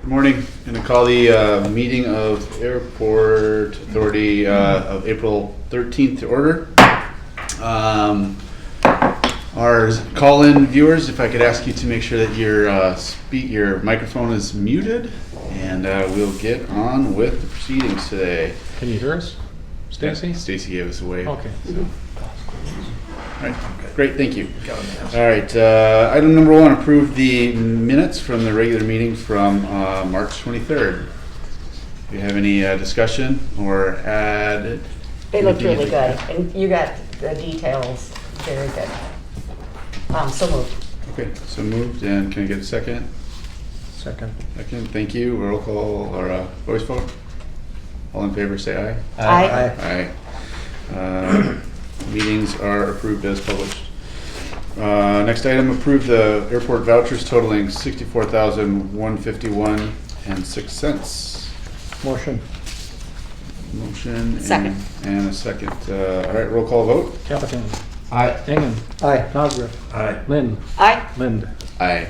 Good morning. I'm going to call the meeting of Airport Authority of April 13th to order. Our call-in viewers, if I could ask you to make sure that your microphone is muted, and we'll get on with the proceedings today. Can you hear us, Stacy? Stacy gave us a wave. Okay. So. All right, great, thank you. All right, item number 1, approve the minutes from the regular meeting from March 23rd. Do you have any discussion or add? They looked really good, and you got the details very good. So moved. Okay, so moved, and can I get a second? Second. Second, thank you. Roll call or voice vote? All in favor say aye. Aye. Aye. Meetings are approved as published. Next item, approve the airport vouchers totaling $64,151.06. Motion. Motion. Second. And a second. All right, roll call vote. Capitan. Aye. Engen. Aye. Cosgrove. Aye. Lynn. Aye. Lind. Aye.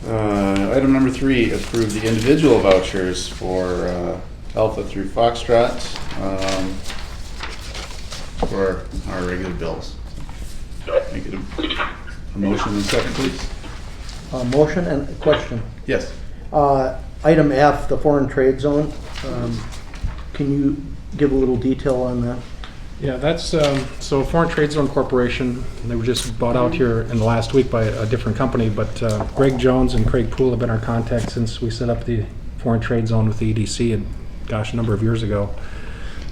Item number 3, approve the individual vouchers for Alpha through Foxtrot for our regular bills. Make it a motion and second, please. Motion and a question. Yes. Item F, the foreign trade zone. Can you give a little detail on that? Yeah, that's so Foreign Trade Zone Corporation. They were just bought out here in the last week by a different company, but Greg Jones and Craig Poole have been our contacts since we set up the Foreign Trade Zone with the EDC, and gosh, a number of years ago.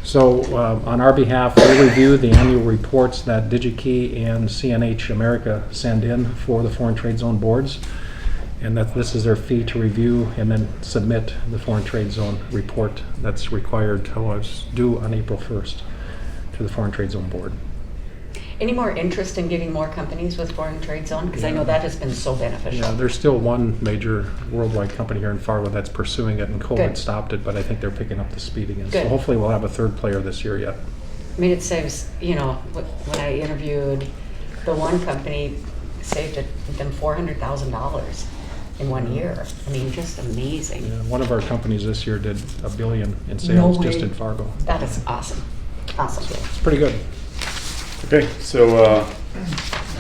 So on our behalf, we review the annual reports that DigiKey and CNH America send in for the Foreign Trade Zone boards, and that this is their fee to review and then submit the Foreign Trade Zone report that's required it's due on April 1st to the Foreign Trade Zone board. Any more interest in getting more companies with foreign trade zone? Because I know that has been so beneficial. Yeah, there's still one major worldwide company here in Fargo that's pursuing it, and COVID Good. stopped it, but I think they're picking up the speed again. Good. So hopefully we'll have a third player this year yet. I mean, it saves, when I interviewed the one company, saved them $400,000 in 1 year. I mean, just amazing. Yeah, one of our companies this year did $1 billion in No sales just way. in Fargo. That is awesome. Awesome. It's pretty good. Okay, so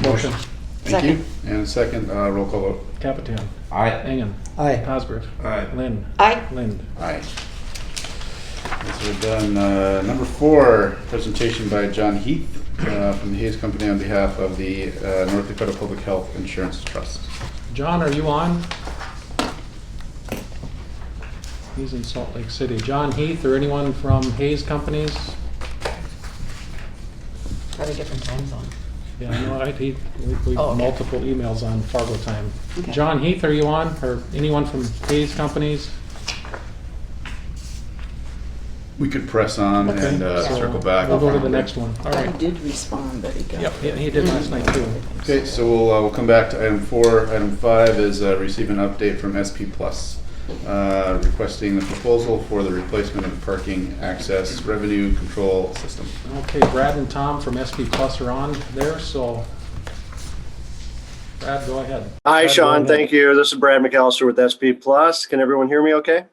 Motion. Thank you. And a second, roll call vote. Capitan. Aye. Engen. Aye. Cosgrove. Aye. Lynn. Aye. Lind. Aye. So we're done. Number 4, presentation by John Heath from the Hayes Company on behalf of the North Dakota Public Health Insurance Trust. John, are you on? He's in Salt Lake City. John Heath or anyone from Hayes Companies? Probably different time zone. Yeah, I know. We Oh, okay. multiple emails on Fargo time. Okay. John Heath, are you on? Or anyone from Hayes Companies? We could press on Okay. and So circle back. We'll go to the next one. All I right. did respond, but he got. Yep, yeah, he did last night too. Okay, so we'll come back to item 4. Item 5 is receive an update from SP Plus, requesting the proposal for the replacement of the parking access revenue control system. Okay, Brad and Tom from SP Plus are on there, so Brad, go ahead. Hi, Brad, Sean. go ahead. Thank you. This is Brad McAllister with SP Plus. Can everyone hear me okay?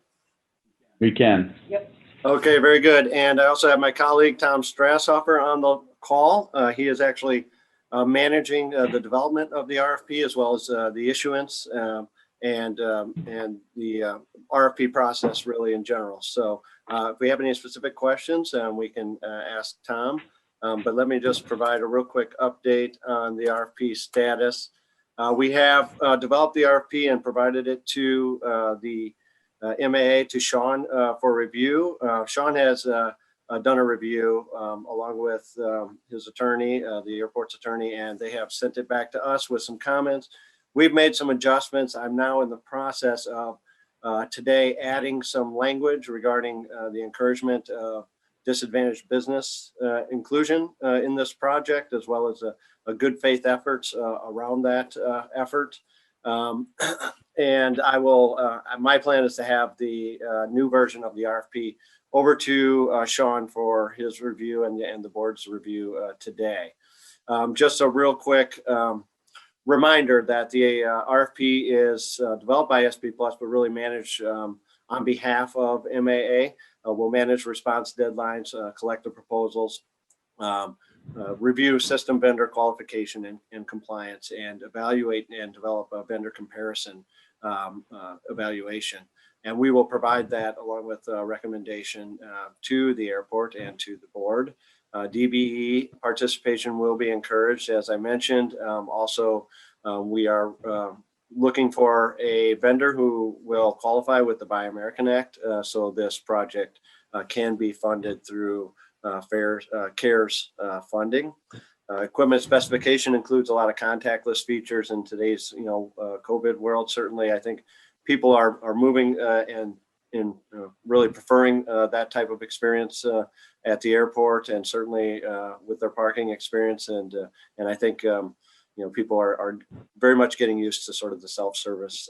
We can. Okay, very good. And I also have my colleague, Tom Strasshofer, on the call. He is actually managing the development of the RFP as well as the issuance and the RFP process really in general. So if we have any specific questions, we can ask Tom. But let me just provide a real quick update on the RFP status. We have developed the RFP and provided it to the MAA to Sean for review. Sean has done a review along with his attorney, the airport's attorney, and they have sent it back to us with some comments. We've made some adjustments. I'm now in the process of today adding some language regarding the encouragement of disadvantaged business inclusion in this project, as well as a good faith efforts around that effort. And I will, my plan is to have the new version of the RFP over to Sean for his review and the board's review today. Just a real quick reminder that the RFP is developed by SP Plus, but really managed on behalf of MAA. We'll manage response deadlines, collect the proposals, review system vendor qualification and compliance, and evaluate and develop a vendor comparison evaluation. And we will provide that along with a recommendation to the airport and to the board. DBE participation will be encouraged, as I mentioned. Also, we are looking for a vendor who will qualify with the Buy American Act, so this project can be funded through CARES funding. Equipment specification includes a lot of contactless features in today's COVID world. Certainly, I think people are moving and really preferring that type of experience at the airport, and certainly with their parking experience. And I think people are very much getting used to sort of the self-service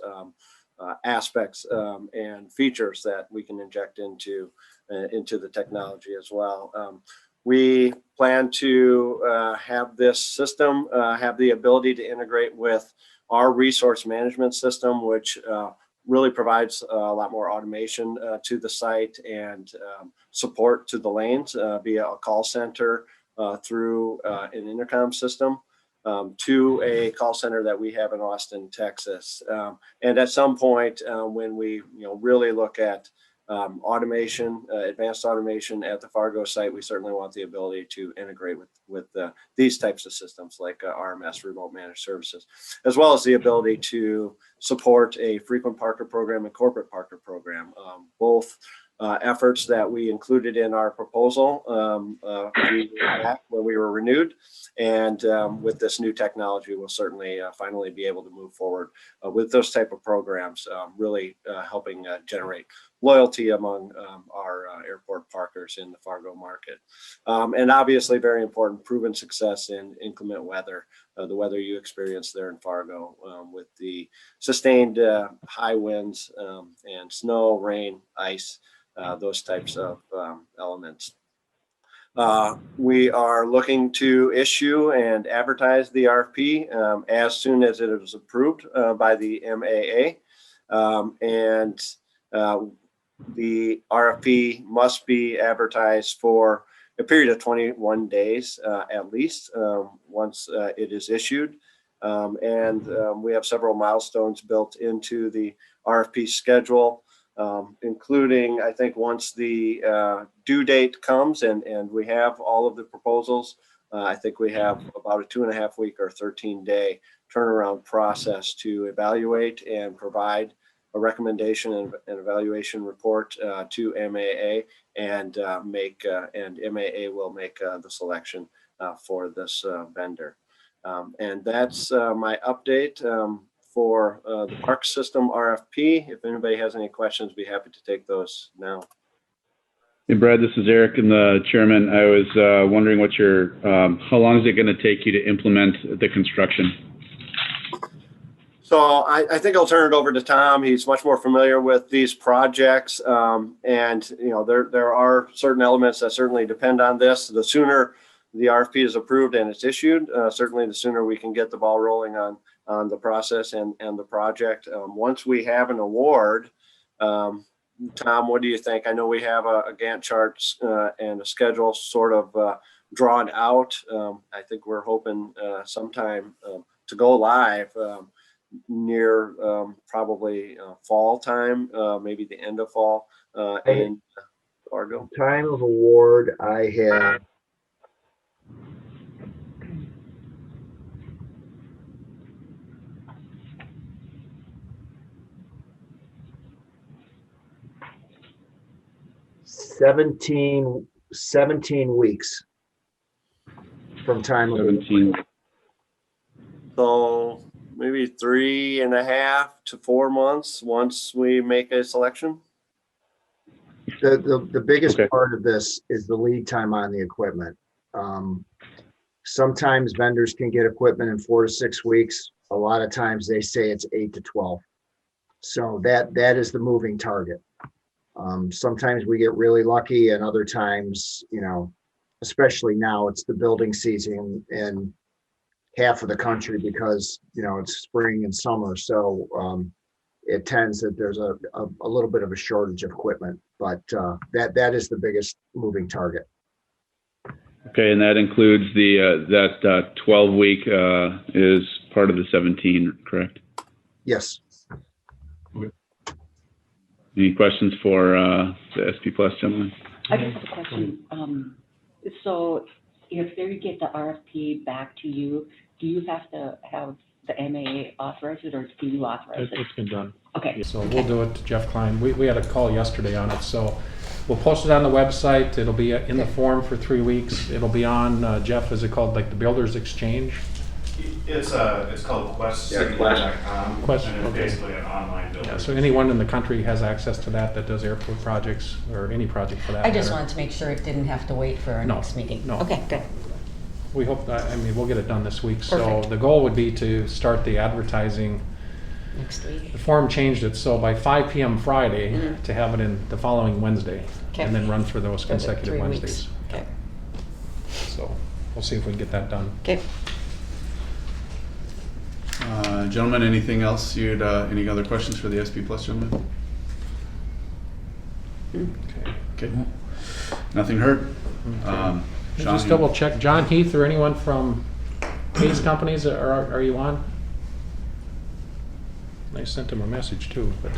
aspects and features that we can inject into the technology as well. We plan to have this system have the ability to integrate with our resource management system, which really provides a lot more automation to the site and support to the lanes via a call center through an intercom system to a call center that we have in Austin, Texas. And at some point when we really look at automation, advanced automation at the Fargo site, we certainly want the ability to integrate with these types of systems like RMS, remote managed services, as well as the ability to support a frequent parker program and corporate parker program. Both efforts that we included in our proposal back when we were renewed. And with this new technology, we'll certainly finally be able to move forward with those type of programs, really helping generate loyalty among our airport parkers in the Fargo market. And obviously very important, proven success in inclement weather, the weather you experienced there in Fargo with the sustained high winds and snow, rain, ice, those types of elements. We are looking to issue and advertise the RFP as soon as it is approved by the MAA. And the RFP must be advertised for a period of 21 days at least once it is issued. And we have several milestones built into the RFP schedule, including, I think, once the due date comes and we have all of the proposals, I think we have about a 2.5 week or 13-day turnaround process to evaluate and provide a recommendation and an evaluation report to MAA, and MAA will make the selection for this vendor. And that's my update for the park system RFP. If anybody has any questions, be happy to take those now. Hey, Brad, this is Eric, and the chairman. I was wondering what how long is it going to take you to implement the construction? So I think I'll turn it over to Tom. He's much more familiar with these projects. And there are certain elements that certainly depend on this. The sooner the RFP is approved and it's issued, certainly the sooner we can get the ball rolling on the process and the project. Once we have an award, Tom, what do you think? I know we have a Gantt chart and a schedule sort of drawn out. I think we're hoping sometime to go live near probably fall time, maybe the end of fall in Fargo. Time of award, I have seventeen weeks from time of 17. So maybe 3.5 to 4 months once we make a selection. The biggest Okay. part of this is the lead time on the equipment. Sometimes vendors can get equipment in 4 to 6 weeks. A lot of times they say it's 8 to 12. So that is the moving target. Sometimes we get really lucky, and other times, especially now, it's the building season, and half of the country because, it's spring and summer. So it tends that there's a little bit of a shortage of equipment, but that is the biggest moving target. Okay, and that includes that 12-week is part of the 17, correct? Yes. Any questions for the SP Plus gentlemen? I just have a question. So if they get the RFP back to you, do you have to have the MAA authorize it, or do you authorize it? It's been done. Okay. So we'll do it to Jeff Klein. We had a call yesterday on it, so we'll post it on the website. It'll be in the form for 3 weeks. It'll be on, Jeff, is it called like the Builders Exchange? It's called Quest. Quest, And it's okay. basically an online builder. Yeah, so anyone in the country has access to that does airport projects, or any project for that I just matter. wanted to make sure it didn't have to wait for our No, next meeting. no. Okay, good. We hope that, we'll get it done this week. So Perfect. the goal would be to start the advertising. Next week. The form changed it, so by 5 p.m. Friday, Mhm. to have it in the following Wednesday. Okay. And then run for those For the consecutive 3 weeks. Wednesdays. Okay. So we'll see if we can get that done. Okay. Gentlemen, anything else any other questions for the SP Plus gentlemen? Okay. Okay. Nothing heard. Sean, Just double check, John Heath or anyone from Hayes Companies, are you on? I sent him a message too, but,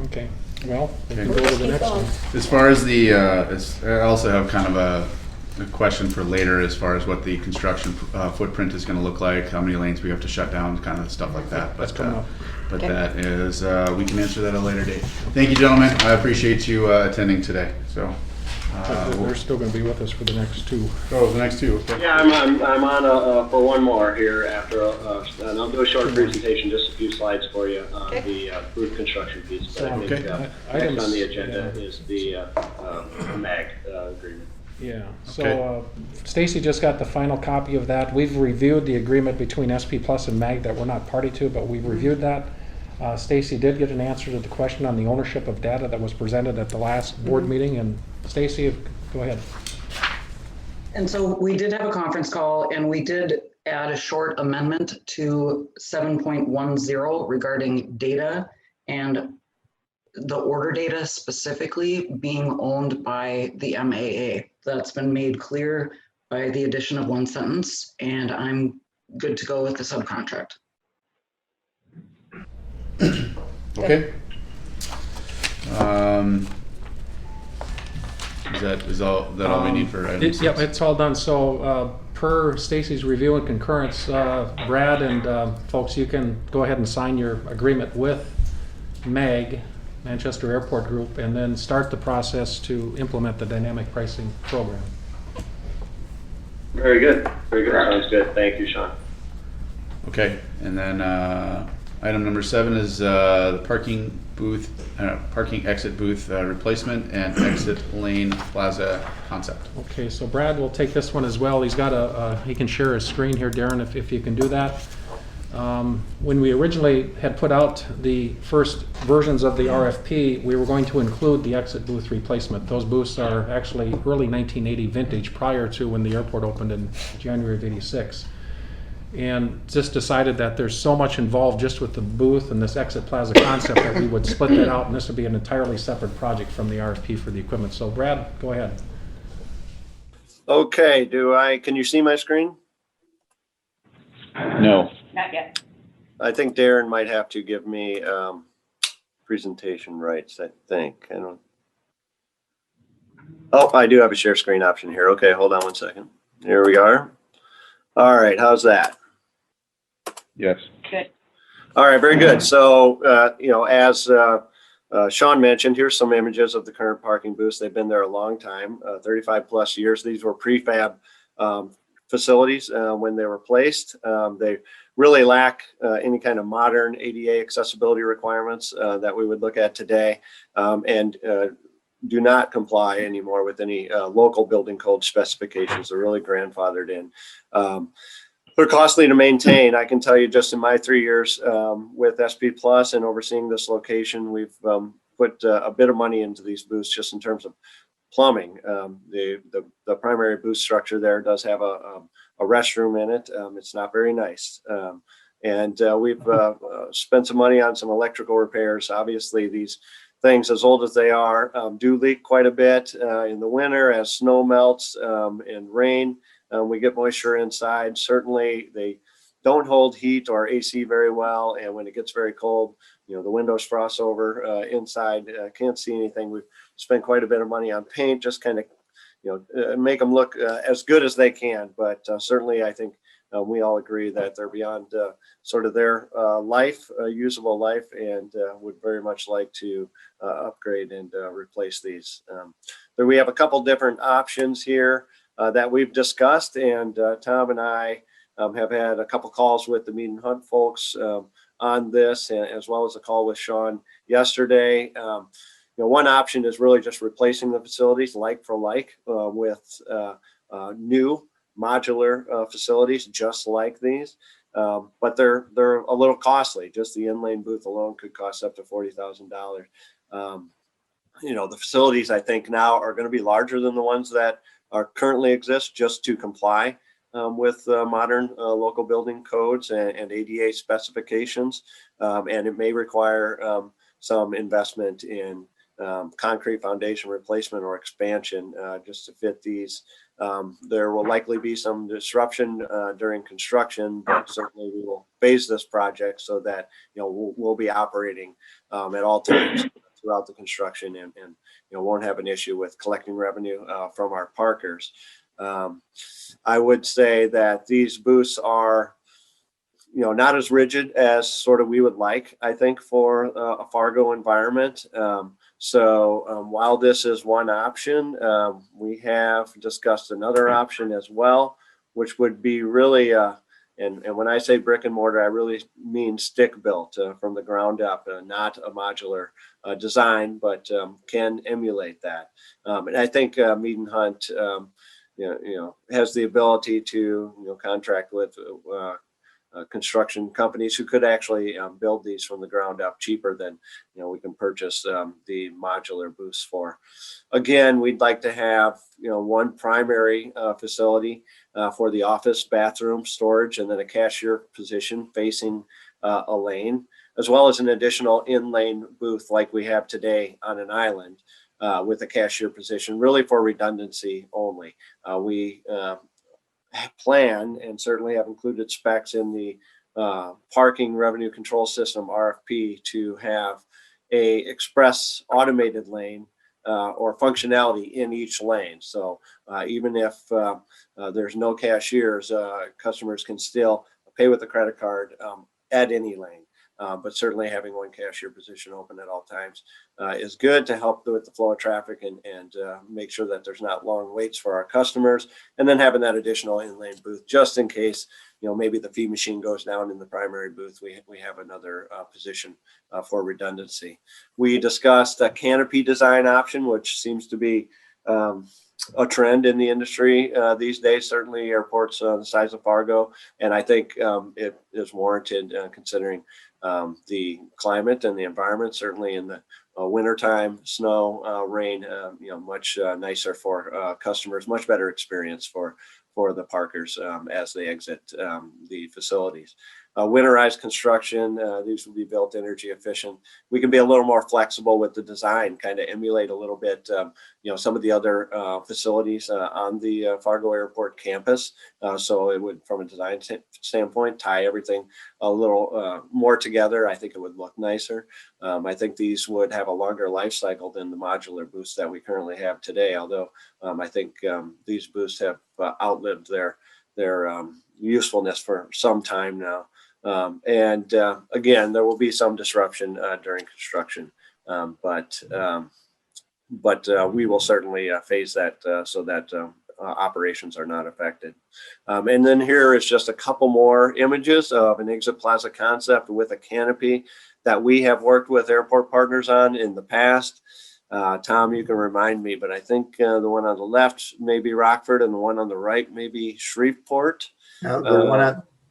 okay. Well, we can go to the Keep next going. one. As far as I also have kind of a question for later as far as what the construction footprint is going to look like, how many lanes we have to shut down, kind of stuff like that. That's But, coming up. but Okay. that is, we can answer that at a later date. Thank you, gentlemen. I appreciate you attending today. So, They're still gonna be with us for the next two. the next two. Okay. Yeah, I'm on for one more here after, and I'll do a short presentation, just a few slides for you on the roof construction piece. But I think Okay. next Items- on the agenda yeah. is the MAG agreement. Yeah, so Okay. Stacy just got the final copy of that. We've reviewed the agreement between SP Plus and MAG that we're not party to, but we've reviewed that. Stacy did get an answer to the question on the ownership of data that was presented at the last board meeting, and Stacy, go ahead. And so we did have a conference call, and we did add a short amendment to 7.10 regarding data and the order data specifically being owned by the MAA. That's been made clear by the addition of one sentence, and I'm good to go with the subcontract. Okay. Is that all we need for items? Yep, it's all done. So per Stacy's review and concurrence, Brad and folks, you can go ahead and sign your agreement with MAG, Manchester Airport Group, and then start the process to implement the dynamic pricing program. Very good. Very good. Sounds good. Thank you, Sean. Okay, and then item number 7 is the parking exit booth replacement and exit lane plaza concept. Okay, so Brad will take this one as well. He's got he can share his screen here, Darren, if you can do that. When we originally had put out the first versions of the RFP, we were going to include the exit booth replacement. Those booths are actually early 1980 vintage, prior to when the airport opened in January of '86. And just decided that there's so much involved just with the booth and this exit plaza concept that we would split that out, and this would be an entirely separate project from the RFP for the equipment. So Brad, go ahead. Okay, can you see my screen? No. Not yet. I think Darren might have to give me presentation rights, I think. Oh, I do have a share screen option here. Okay, hold on one second. Here we are. All right, how's that? Yes. Good. All right, very good. So, as Sean mentioned, here's some images of the current parking booths. They've been there a long time, 35 plus years. These were prefab facilities when they were placed. They really lack any kind of modern ADA accessibility requirements that we would look at today, and do not comply anymore with any local building code specifications. They're really grandfathered in. They're costly to maintain. I can tell you, just in my 3 years with SP Plus and overseeing this location, we've put a bit of money into these booths just in terms of plumbing. The primary booth structure there does have a restroom in it. It's not very nice. And we've spent some money on some electrical repairs. Obviously, these things, as old as they are, do leak quite a bit in the winter as snow melts and rain. We get moisture inside. Certainly, they don't hold heat or AC very well. And when it gets very cold, the windows frost over inside. Can't see anything. We've spent quite a bit of money on paint, just kind of, make them look as good as they can. But certainly, I think we all agree that they're beyond sort of their usable life, and would very much like to upgrade and replace these. We have a couple different options here that we've discussed, and Tom and I have had a couple calls with the Mead and Hunt folks on this, as well as a call with Sean yesterday. One option is really just replacing the facilities like for like with new modular facilities just like these, but they're a little costly. Just the in-lane booth alone could cost up to $40,000. The facilities, I think, now are going to be larger than the ones that are currently exist, just to comply with modern local building codes and ADA specifications, and it may require some investment in concrete foundation replacement or expansion just to fit these. There will likely be some disruption during construction, but certainly we will phase this project so that we'll be operating at all times throughout the construction, and won't have an issue with collecting revenue from our parkers. I would say that these booths are not as rigid as sort of we would like, I think, for a Fargo environment. So while this is one option, we have discussed another option as well, which would be really, and when I say brick and mortar, I really mean stick built from the ground up, not a modular design, but can emulate that. And I think Mead and Hunt, has the ability to contract with construction companies who could actually build these from the ground up cheaper than we can purchase the modular booths for. Again, we'd like to have one primary facility for the office, bathroom, storage, and then a cashier position facing a lane, as well as an additional in-lane booth like we have today on an island with a cashier position, really for redundancy only. We plan and certainly have included specs in the parking revenue control system RFP to have a express automated lane or functionality in each lane. So even if there's no cashiers, customers can still pay with a credit card at any lane. But certainly having one cashier position open at all times is good to help with the flow of traffic and make sure that there's not long waits for our customers. And then having that additional in-lane booth, just in case, maybe the fee machine goes down in the primary booth, we have another position for redundancy. We discussed a canopy design option, which seems to be a trend in the industry these days, certainly airports the size of Fargo. And I think it is warranted considering the climate and the environment, certainly in the wintertime, snow, rain, much nicer for customers, much better experience for the parkers as they exit the facilities. Winterized construction, these will be built energy efficient. We can be a little more flexible with the design, kind of emulate a little bit, some of the other facilities on the Fargo Airport campus. So it would, from a design standpoint, tie everything a little more together. I think it would look nicer. I think these would have a longer life cycle than the modular booths that we currently have today, although I think these booths have outlived their usefulness for some time now. And again, there will be some disruption during construction, but we will certainly phase that so that operations are not affected. And then here is just a couple more images of an exit plaza concept with a canopy that we have worked with airport partners on in the past. Tom, you can remind me, but I think the one on the left may be Rockford and the one on the right may be Shreveport. No,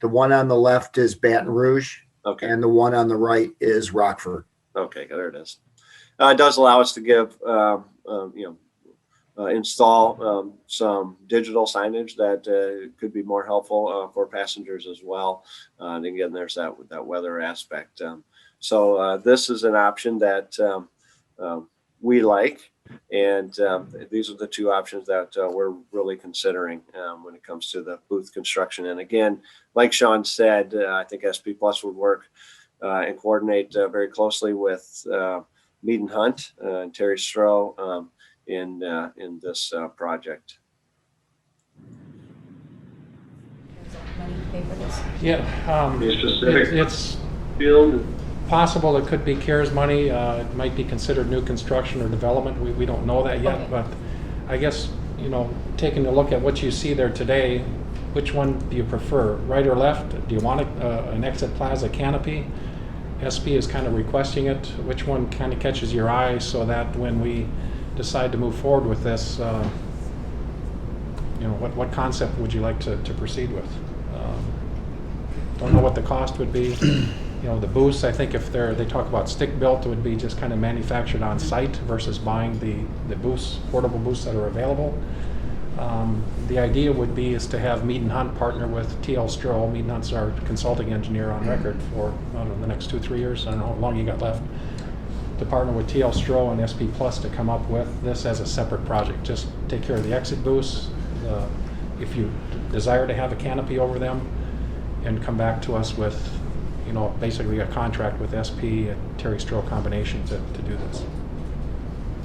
the one on the left is Baton Rouge. Okay. And the one on the right is Rockford. Okay, there it is. It does allow us to give install some digital signage that could be more helpful for passengers as well. And again, there's that weather aspect. So this is an option that we like, and these are the two options that we're really considering when it comes to the booth construction. And again, like Sean said, I think SP Plus would work and coordinate very closely with Mead and Hunt and Terry Stroh in this project. Money to pay for this? Yeah, Be specific. it's Field. possible it could be CARES money. It might be considered new construction or development. We don't know that yet, Okay. but I guess, taking a look at what you see there today, which one do you prefer, right or left? Do you want an exit plaza canopy? SP is kind of requesting it. Which one kind of catches your eye so that when we decide to move forward with this, what concept would you like to proceed with? Don't know what the cost would be. The booths, I think if they talk about stick built, it would be just kind of manufactured on site versus buying the booths, portable booths that are available. The idea would be is to have Mead and Hunt partner with TL Stroh. Mead and Hunt's our consulting engineer on record for the next 2-3 years. I don't know how long you got left. To partner with TL Stroh and SP Plus to come up with this as a separate project. Just take care of the exit booths. If you desire to have a canopy over them, and come back to us with, basically a contract with SP and Terry Stroh combination to do this.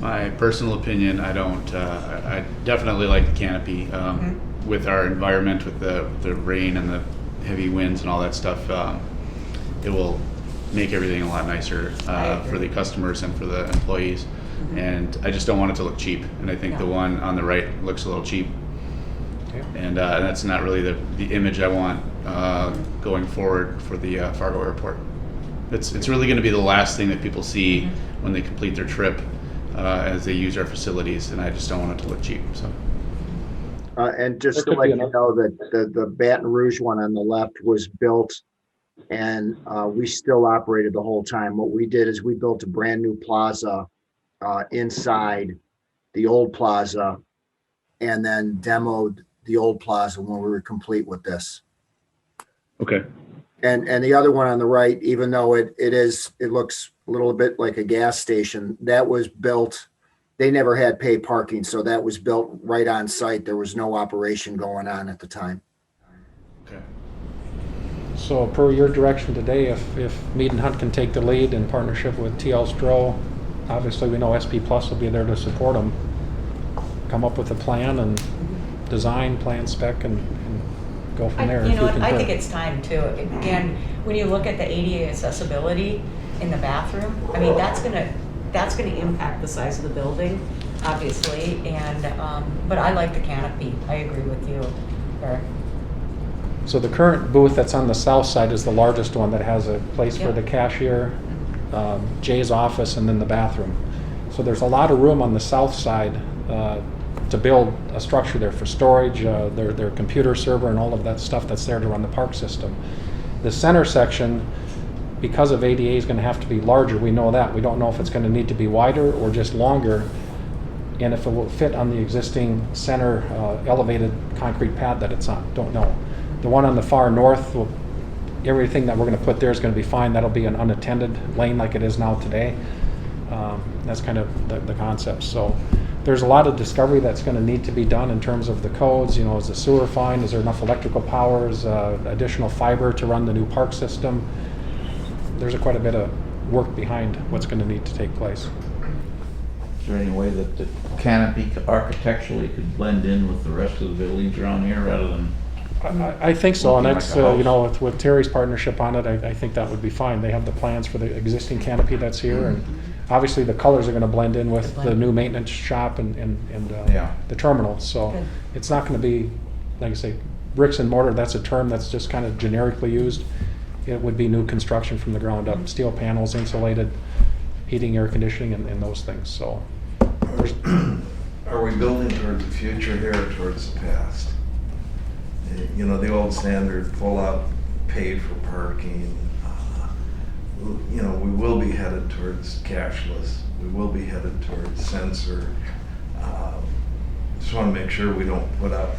My personal opinion, I don't. I definitely like the canopy with our environment, with the rain and the heavy winds and all that stuff. It will make everything a lot nicer for the customers and for the employees. And I just don't want it to look cheap. And I think the one on the right looks a little cheap. And that's not really the image I want going forward for the Fargo Airport. It's really going to be the last thing that people see when they complete their trip as they use our facilities, and I just don't want it to look cheap. So. And just to let you know that the Baton Rouge one on the left was built, and we still operated the whole time. What we did is we built a brand new plaza inside the old plaza, and then demoed the old plaza when we were complete with this. Okay. And the other one on the right, even though it looks a little bit like a gas station, that was built, they never had paid parking, so that was built right on site. There was no operation going on at the time. Okay. So per your direction today, if Mead and Hunt can take the lead in partnership with TL Stroh, obviously we know SP Plus will be there to support them. Come up with a plan and design, plan, spec, and go from there. I think it's time too. Again, when you look at the ADA accessibility in the bathroom, I mean, that's gonna impact the size of the building, obviously. And but I like the canopy. I agree with you, Eric. So the current booth that's on the south side is the largest one that has a place for the cashier, Jay's office, and then the bathroom. So there's a lot of room on the south side to build a structure there for storage, their computer server and all of that stuff that's there to run the park system. The center section, because of ADA, is going to have to be larger. We know that. We don't know if it's going to need to be wider or just longer, and if it will fit on the existing center elevated concrete pad that it's on. Don't know. The one on the far north, everything that we're going to put there is going to be fine. That'll be an unattended lane like it is now today. That's kind of the concept. So there's a lot of discovery that's going to need to be done in terms of the codes. Is the sewer fine? Is there enough electrical powers? Additional fiber to run the new park system? There's quite a bit of work behind what's going to need to take place. Is there any way that the canopy architecturally could blend in with the rest of the buildings around here rather than? I think so, and looking that's, like a house? with Terry's partnership on it, I think that would be fine. They have the plans for the existing canopy that's here, and obviously the colors are going to blend in with the new maintenance shop and the terminal. So Good. it's not going to be, like I say, bricks and mortar. That's a term that's just kind of generically used. It would be new construction from the ground up, steel panels, insulated, heating, air conditioning, and those things. So Are we building towards the future here or towards the past? The old standard pull-out, pay for parking. We will be headed towards cashless. We will be headed towards sensor. just want to make sure we don't put up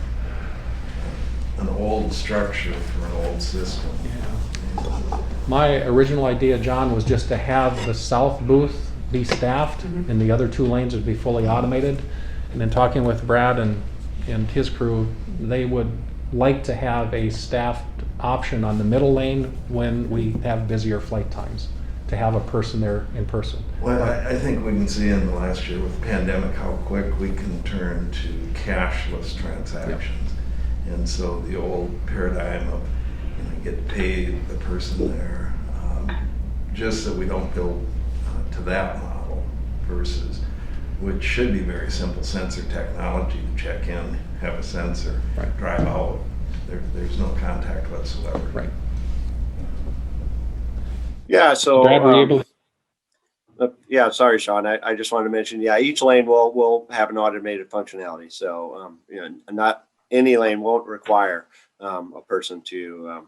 an old structure for an old system. My original idea, John, was just to have the south booth be staffed and the other 2 lanes would be fully automated. And then talking with Brad and his crew, they would like to have a staffed option on the middle lane when we have busier flight times, to have a person there in person. Well, I think we can see in the last year with the pandemic how quick we can turn to cashless transactions. Yep. And so the old paradigm of get paid the person there, just so we don't go to that model versus, which should be very simple sensor technology to check in, have a sensor, right. Drive out. There's no contact whatsoever. Right. Yeah, so Brad, were you able yeah, sorry, Sean. I just wanted to mention, yeah, each lane will have an automated functionality. So not any lane won't require a person to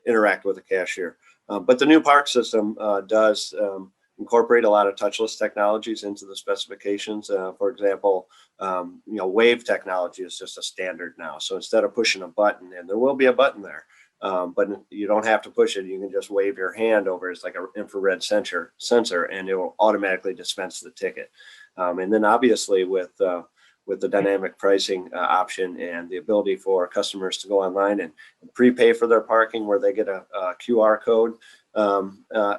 interact with a cashier. But the new park system does incorporate a lot of touchless technologies into the specifications. For example, wave technology is just a standard now. So instead of pushing a button, and there will be a button there, but you don't have to push it. You can just wave your hand over. It's like an infrared sensor, and it will automatically dispense the ticket. And then obviously with the dynamic pricing option and the ability for customers to go online and prepay for their parking, where they get a QR code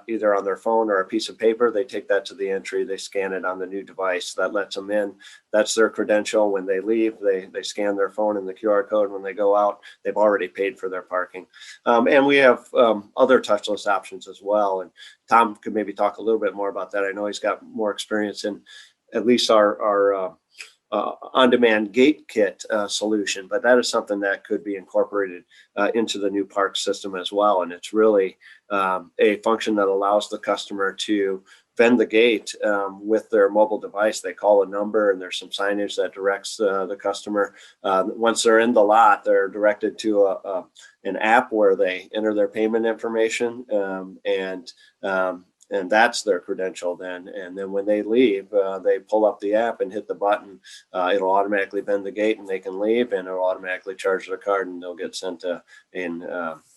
either on their phone or a piece of paper. They take that to the entry, they scan it on the new device that lets them in. That's their credential. When they leave, they scan their phone and the QR code. When they go out, they've already paid for their parking. And we have other touchless options as well. And Tom could maybe talk a little bit more about that. I know he's got more experience in at least our on-demand gate kit solution, but that is something that could be incorporated into the new park system as well. And it's really a function that allows the customer to vend the gate with their mobile device. They call a number and there's some signage that directs the customer. Once they're in the lot, they're directed to an app where they enter their payment information and that's their credential then. And then when they leave, they pull up the app and hit the button. It'll automatically bend the gate and they can leave, and it'll automatically charge their card, and they'll get sent an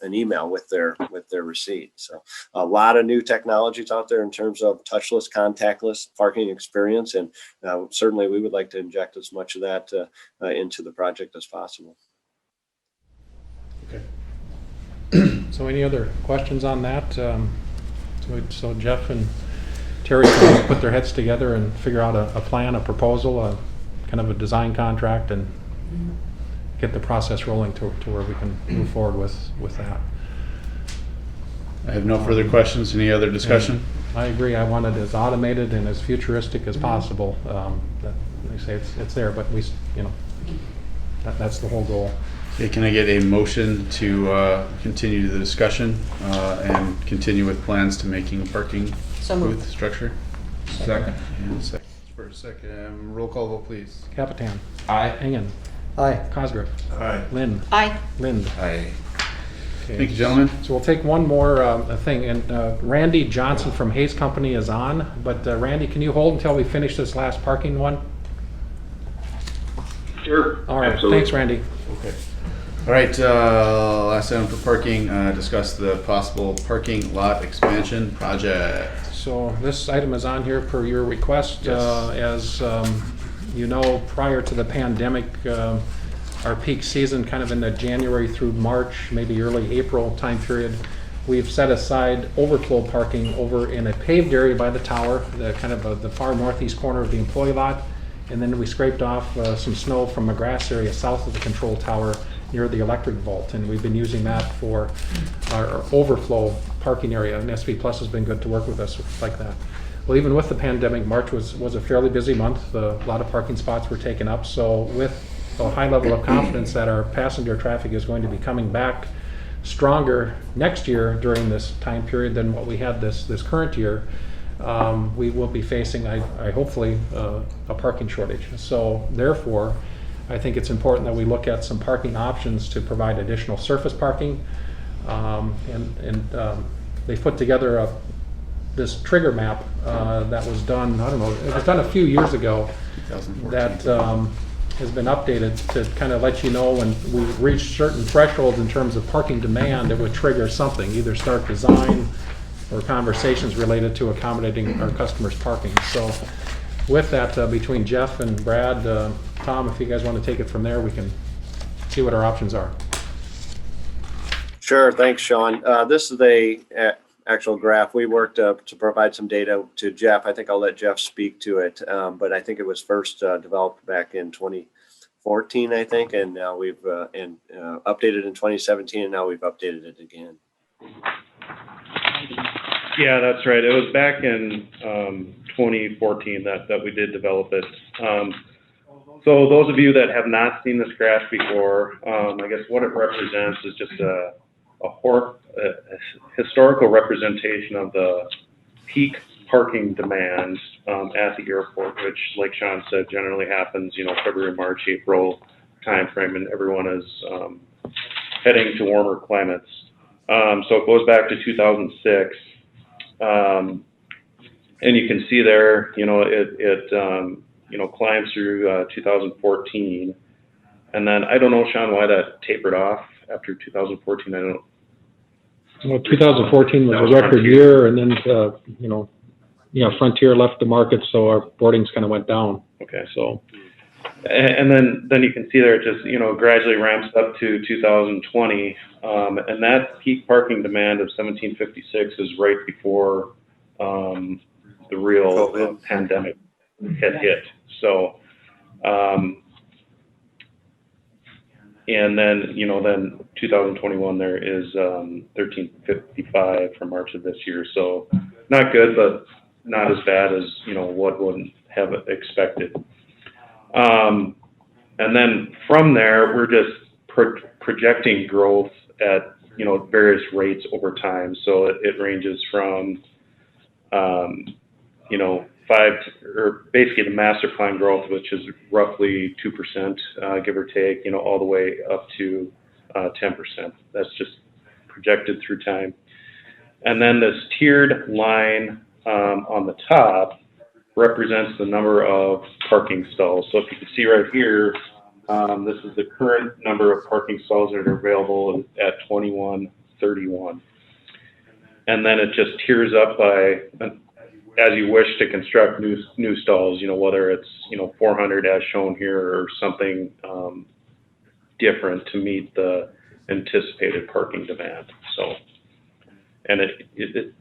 email with their receipt. So a lot of new technologies out there in terms of touchless, contactless parking experience. And certainly we would like to inject as much of that into the project as possible. Okay. So any other questions on that? So Jeff and Terry can put their heads together and figure out a plan, a proposal, kind of a design contract, and get the process rolling to where we can move forward with that. I have no further questions. Any other discussion? And I agree. I want it as automated and as futuristic as possible. They say it's there, but that's the whole goal. Okay, can I get a motion to continue the discussion and continue with plans to making parking booth structure? Second. And second. For a second, roll call vote, please. Capitan. Aye. Engen. Aye. Cosgrove. Aye. Lynn. Aye. Lind. Aye. Okay. Thank you, gentlemen. So we'll take one more thing, and Randy Johnson from Hayes Company is on, but Randy, can you hold until we finish this last parking one? Sure. All right, absolutely. Thanks, Randy. Okay. All right, last item for parking, discuss the possible parking lot expansion project. So this item is on here per your request. Yes. As you know, prior to the pandemic, our peak season, kind of in the January through March, maybe early April time period, we've set aside overflow parking over in a paved area by the tower, the kind of the far northeast corner of the employee lot. And then we scraped off some snow from a grass area south of the control tower near the electric vault, and we've been using that for our overflow parking area, and SV Plus has been good to work with us like that. Well, even with the pandemic, March was a fairly busy month. A lot of parking spots were taken up, so with a high level of confidence that our passenger traffic is going to be coming back stronger next year during this time period than what we had this current year, we will be facing, I hopefully, a parking shortage. So therefore, I think it's important that we look at some parking options to provide additional surface parking. And they've put together this trigger map that was done, I don't know, it was done a few years ago, that has been updated to kind of let you know when we reach certain thresholds in terms of parking demand, it would trigger something, either start design or conversations related to accommodating our customers' parking. So with that, between Jeff and Brad, Tom, if you guys want to take it from there, we can see what our options are. Sure, thanks, Sean. This is the actual graph. We worked to provide some data to Jeff. I think I'll let Jeff speak to it, but I think it was first developed back in 2014, I think, and now we've updated in 2017, and now we've updated it again. Yeah, that's right. It was back in 2014 that we did develop it. So those of you that have not seen this graph before, I guess what it represents is just a historical representation of the peak parking demand at the airport, which, like Sean said, generally happens, February, March, April timeframe, and everyone is heading to warmer climates. So it goes back to 2006, and you can see there, it climbs through 2014, and then I don't know, Sean, why that tapered off after 2014. I don't. Well, 2014 was a record year, and then Frontier left the market, so our boardings kind of went down. Okay, so and then you can see there it just gradually ramps up to 2020, and that peak parking demand of 1756 is right before the real pandemic had hit. So. And then, then 2021 there is 1355 for March of this year. So not good, but not as bad as, what wouldn't have expected. And then from there, we're just projecting growth at, various rates over time. So it ranges from, basically the master plan growth, which is roughly 2%, give or take, all the way up to 10%. That's just projected through time. And then this tiered line on the top represents the number of parking stalls. So if you can see right here, this is the current number of parking stalls that are available at 2131. And then it just tiers up by as you wish to construct new stalls, whether it's 400 as shown here or something different to meet the anticipated parking demand. So, and it's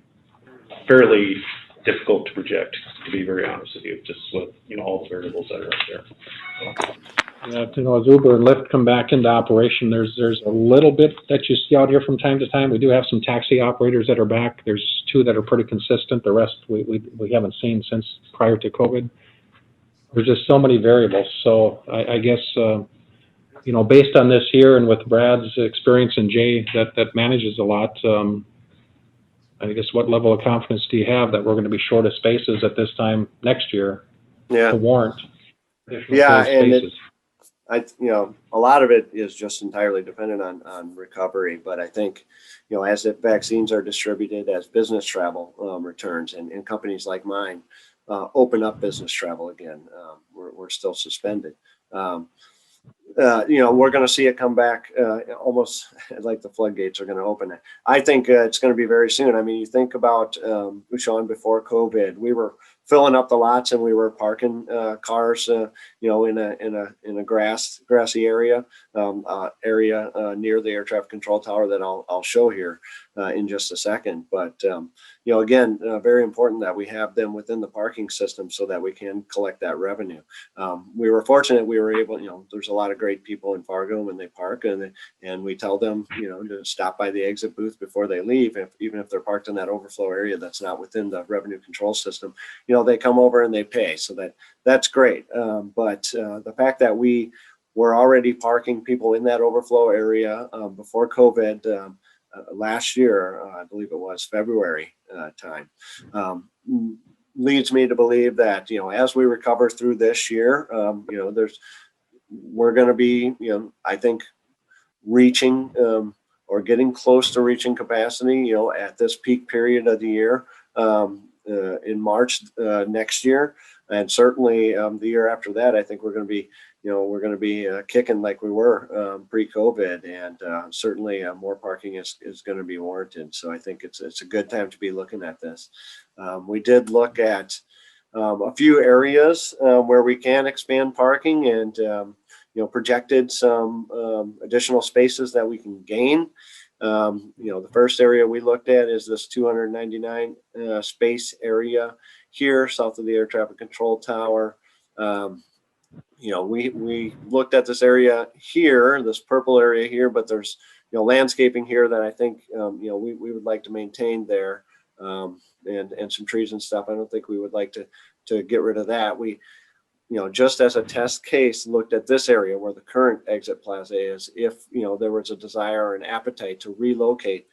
fairly difficult to project, to be very honest with you, just with all the variables that are up there. So. As Uber and Lyft come back into operation, there's a little bit that you see out here from time to time. We do have some taxi operators that are back. There's 2 that are pretty consistent. The rest we haven't seen since prior to COVID. There's just so many variables. So I guess, based on this year and with Brad's experience and Jay that manages a lot, I guess what level of confidence do you have that we're going to be short of spaces at this time next year to warrant additional spaces? A lot of it is just entirely dependent on recovery. But I think, as the vaccines are distributed, as business travel returns, and companies like mine open up business travel again, we're still suspended. We're going to see it come back almost like the floodgates are going to open. I think it's going to be very soon. I mean, you think about, Sean, before COVID, we were filling up the lots and we were parking cars, in a grassy area near the air traffic control tower that I'll show here in just a second. But again, very important that we have them within the parking system so that we can collect that revenue. We were fortunate we were able. There's a lot of great people in Fargo when they park, and we tell them to stop by the exit booth before they leave, even if they're parked in that overflow area that's not within the revenue control system. They come over and they pay, so that's great. But the fact that we were already parking people in that overflow area before COVID last year, I believe it was February time, leads me to believe that as we recover through this year, we're going to be I think reaching or getting close to reaching capacity at this peak period of the year. in March next year, and certainly the year after that. I think we're going to be, kicking like we were pre-COVID, and certainly more parking is going to be warranted. So I think it's a good time to be looking at this. We did look at a few areas where we can expand parking, and projected some additional spaces that we can gain. The first area we looked at is this 299 space area here south of the air traffic control tower. We looked at this area here, this purple area here, but there's landscaping here that I think we would like to maintain there, and some trees and stuff. I don't think we would like to get rid of that. We just as a test case, looked at this area where the current exit plaza is, if there was a desire or an appetite to relocate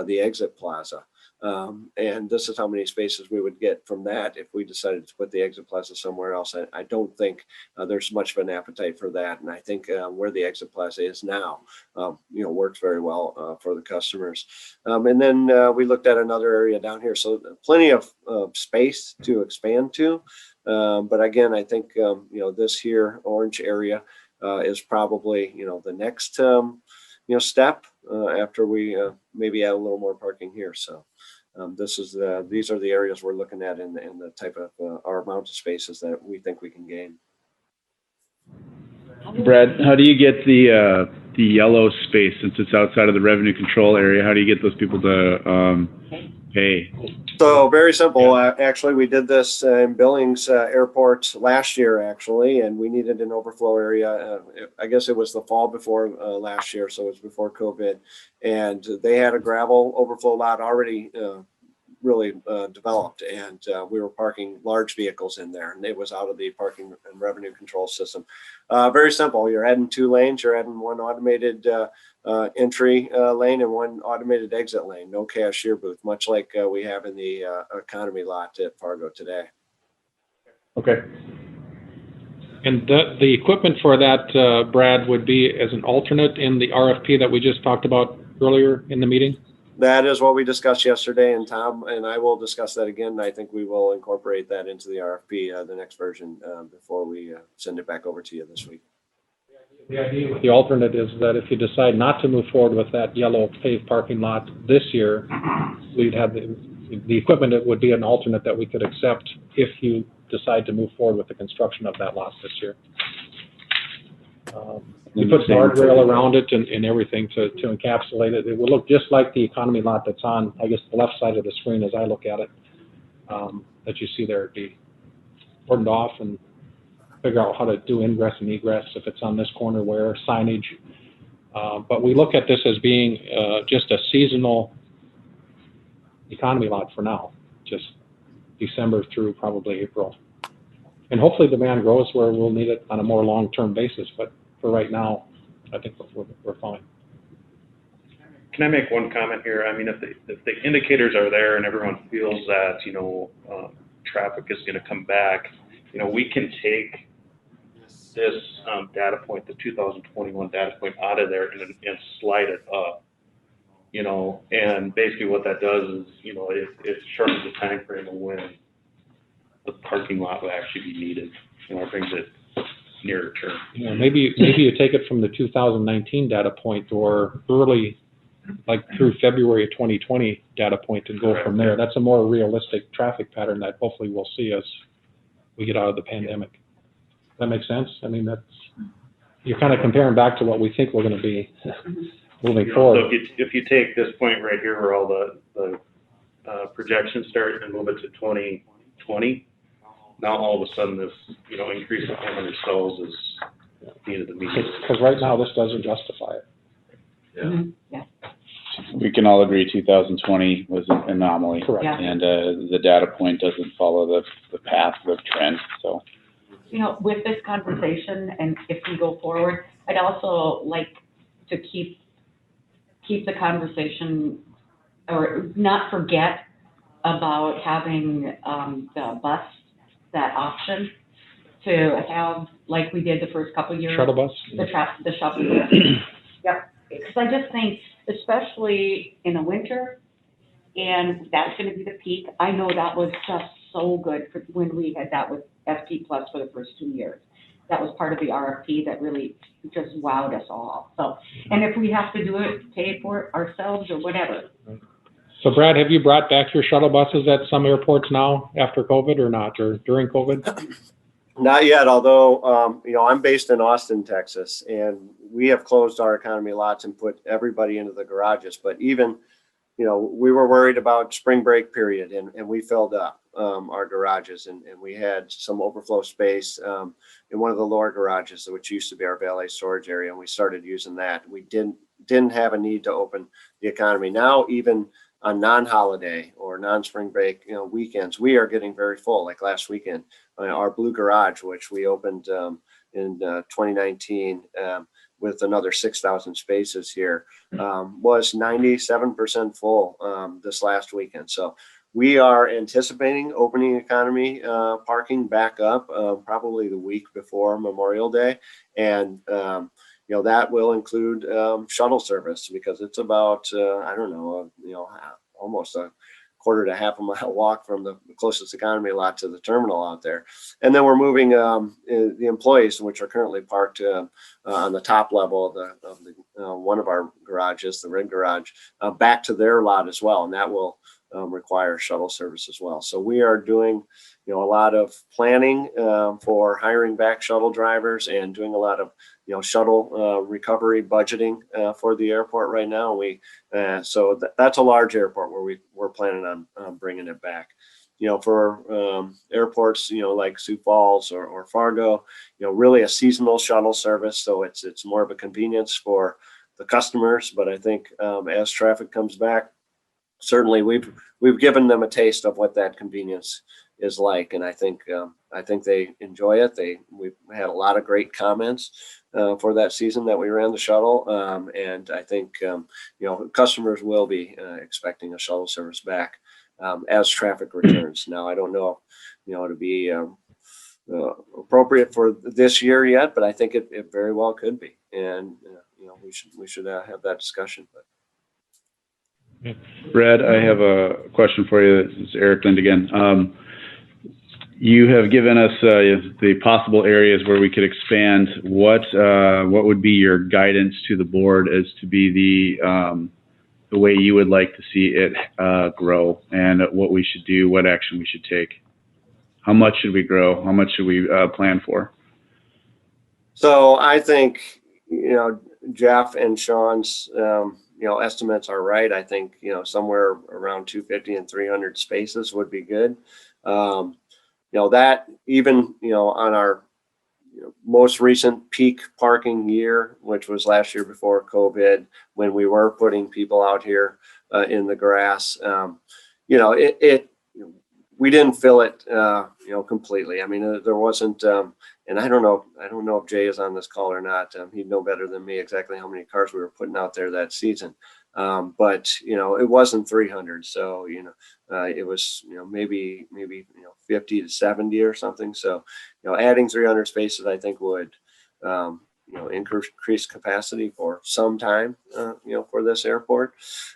the exit plaza. And this is how many spaces we would get from that if we decided to put the exit plaza somewhere else. I don't think there's much of an appetite for that. And I think where the exit plaza is now, works very well for the customers. And then we looked at another area down here. So plenty of space to expand to. But again, I think, this here orange area is probably, the next, step after we maybe add a little more parking here. So these are the areas we're looking at in the type of our amount of spaces that we think we can gain. Brad, how do you get the yellow space, since it's outside of the revenue control area? How do you get those people to pay? So very simple. Actually, we did this in Billings Airport last year, actually, and we needed an overflow area. I guess it was the fall before last year, so it was before COVID. And they had a gravel overflow lot already really developed, and we were parking large vehicles in there, and it was out of the parking and revenue control system. Very simple. You're adding 2 lanes. You're adding one automated entry lane and one automated exit lane. No cashier booth, much like we have in the economy lot at Fargo today. Okay. And the equipment for that, Brad, would be as an alternate in the RFP that we just talked about earlier in the meeting? That is what we discussed yesterday, and Tom and I will discuss that again. I think we will incorporate that into the RFP, the next version, before we send it back over to you this week. The idea with the alternate is that if you decide not to move forward with that yellow paved parking lot this year, we'd have the equipment. It would be an alternate that we could accept if you decide to move forward with the construction of that lot this year. We put guardrail around it and everything to encapsulate it. It will look just like the economy lot that's on, I guess, the left side of the screen as I look at it, that you see there. It'd be cordoned off and figure out how to do ingress and egress, if it's on this corner where, signage. But we look at this as being just a seasonal economy lot for now, just December through probably April. And hopefully demand grows where we'll need it on a more long-term basis, but for right now, I think we're fine. Can I make one comment here? I mean, if the indicators are there and everyone feels that, traffic is going to come back, we can take this data point, the 2021 data point, out of there and slide it up, and basically what that does is, it shortens the time frame of when the parking lot will actually be needed. It brings it nearer term. Maybe you take it from the 2019 data point or early, like through February of 2020 data point and go from there. That's a more realistic traffic pattern that hopefully we'll see as we get out of the pandemic. That makes sense? I mean, you're kind of comparing back to what we think we're going to be moving forward. So if you take this point right here where all the projections start and move it to 2020, now all of a sudden this, increase of 100 stalls is the end of the meeting. Because right now this doesn't justify it. Yeah. Mm-hmm. Yeah. We can all agree 2020 was an anomaly. Correct. Yeah. And the data point doesn't follow the path of trend. So, With this conversation, and if we go forward, I'd also like to keep the conversation, or not forget about having the bus, that option to have, like we did the first couple of years. Shuttle bus? The shuttle bus. Yep. Because I just think, especially in the winter, and that's gonna be the peak. I know that was just so good for when we had that with FT Plus for the first 2 years. That was part of the RFP that really just wowed us all. So, and if we have to do it, pay for it ourselves or whatever. So Brad, have you brought back your shuttle buses at some airports now after COVID or not, or during COVID? Not yet, although, I'm based in Austin, Texas, and we have closed our economy lots and put everybody into the garages. But even, we were worried about spring break period, and we filled up our garages, and we had some overflow space in one of the lower garages, which used to be our valet storage area, and we started using that. We didn't have a need to open the economy. Now, even on non-holiday or non-spring break, weekends, we are getting very full. Like last weekend, our blue garage, which we opened in 2019 with another 6,000 spaces here, was 97% full this last weekend. So we are anticipating opening economy parking back up probably the week before Memorial Day, and that will include shuttle service, because it's about almost a quarter to half a mile walk from the closest economy lot to the terminal out there. And then we're moving the employees, which are currently parked on the top level of the one of our garages, the red garage, back to their lot as well, and that will require shuttle service as well. So we are doing a lot of planning for hiring back shuttle drivers and doing a lot of shuttle recovery budgeting for the airport right now. So that's a large airport where we're planning on bringing it back. For airports, like Sioux Falls or Fargo, really a seasonal shuttle service. So it's more of a convenience for the customers. But I think as traffic comes back, certainly we've given them a taste of what that convenience is like, and I think they enjoy it. We've had a lot of great comments for that season that we ran the shuttle, and I think customers will be expecting a shuttle service back as traffic returns. Now, I don't know, to be appropriate for this year yet, but I think it very well could be, and we should have that discussion. But Brad, I have a question for you. This is Eric Lind again. You have given us the possible areas where we could expand. What would be your guidance to the board as to be the way you would like to see it grow, and what we should do, what action we should take? How much should we grow? How much should we plan for? So I think, Jeff and Sean's estimates are right. I think somewhere around 250 and 300 spaces would be good. That even on our most recent peak parking year, which was last year before COVID, when we were putting people out here in the grass, we didn't fill it completely. I mean, there wasn't, and I don't know if Jay is on this call or not. He'd know better than me exactly how many cars we were putting out there that season. But it wasn't 300, so it was maybe 50 to 70 or something. So adding 300 spaces, I think, would increase capacity for some time for this airport.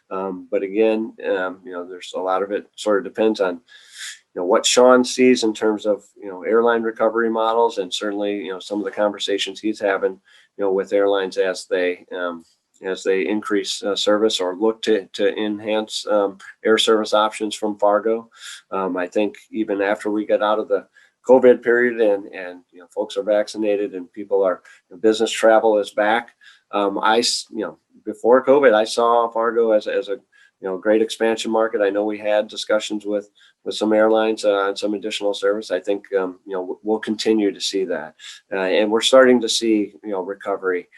But again, there's a lot of it sort of depends on what Sean sees in terms of airline recovery models, and certainly some of the conversations he's having with airlines as they increase service or look to enhance air service options from Fargo. I think even after we get out of the COVID period and folks are vaccinated and people are, business travel is back. Before COVID, I saw Fargo as a great expansion market. I know we had discussions with some airlines on some additional service. I think we'll continue to see that, and we're starting to see recovery.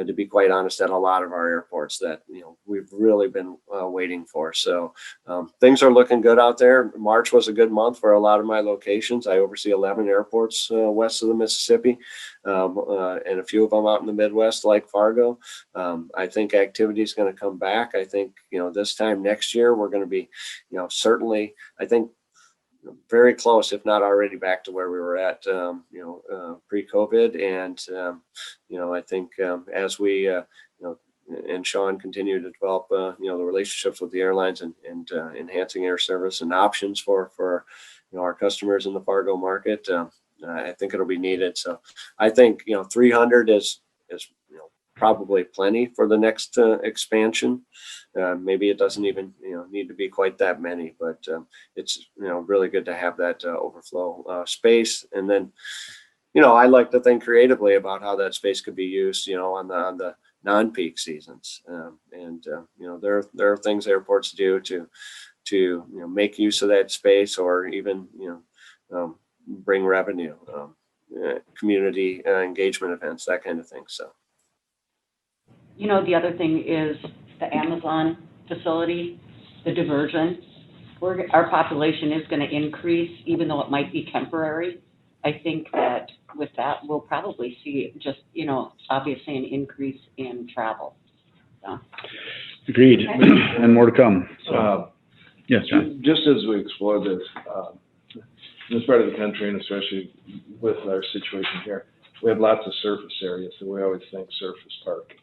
To be quite honest, at a lot of our airports that we've really been waiting for. So things are looking good out there. March was a good month for a lot of my locations. I oversee 11 airports west of the Mississippi, and a few of them out in the Midwest, like Fargo. I think activity is going to come back. I think this time next year we're going to be certainly, I think, very close, if not already back to where we were at, pre-COVID. And, I think as we, and Sean continue to develop, the relationships with the airlines and enhancing air service and options for our customers in the Fargo market. I think it'll be needed. So I think 300 is probably plenty for the next expansion. Maybe it doesn't even need to be quite that many, but it's really good to have that overflow space. And then I like to think creatively about how that space could be used on the non-peak seasons. There are things airports do to make use of that space, or even bring revenue, community engagement events, that kind of thing. So. The other thing is the Amazon facility, the diversion. Our population is going to increase, even though it might be temporary. I think that with that, we'll probably see just, obviously an increase in travel. So. Agreed, Okay. and more to come. So, yes, John. Just as we explore this, in this part of the country, and especially with our situation here, we have lots of surface areas, so we always think surface parking.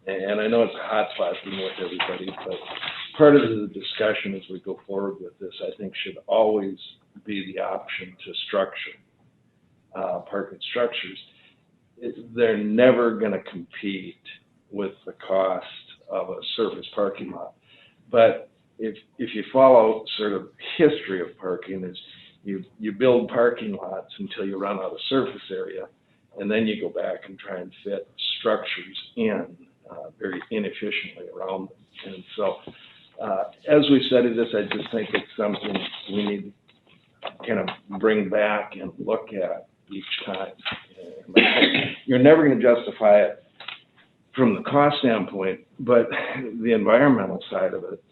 And I know it's a hot spot with everybody, but part of the discussion as we go forward with this, I think, should always be the option to structure parking structures. They're never going to compete with the cost of a surface parking lot. But if you follow sort of history of parking, is you build parking lots until you run out of surface area, and then you go back and try and fit structures in very inefficiently around them. And so as we study this, I just think it's something we need to kind of bring back and look at each time. You're never going to justify it from the cost standpoint, but the environmental side of it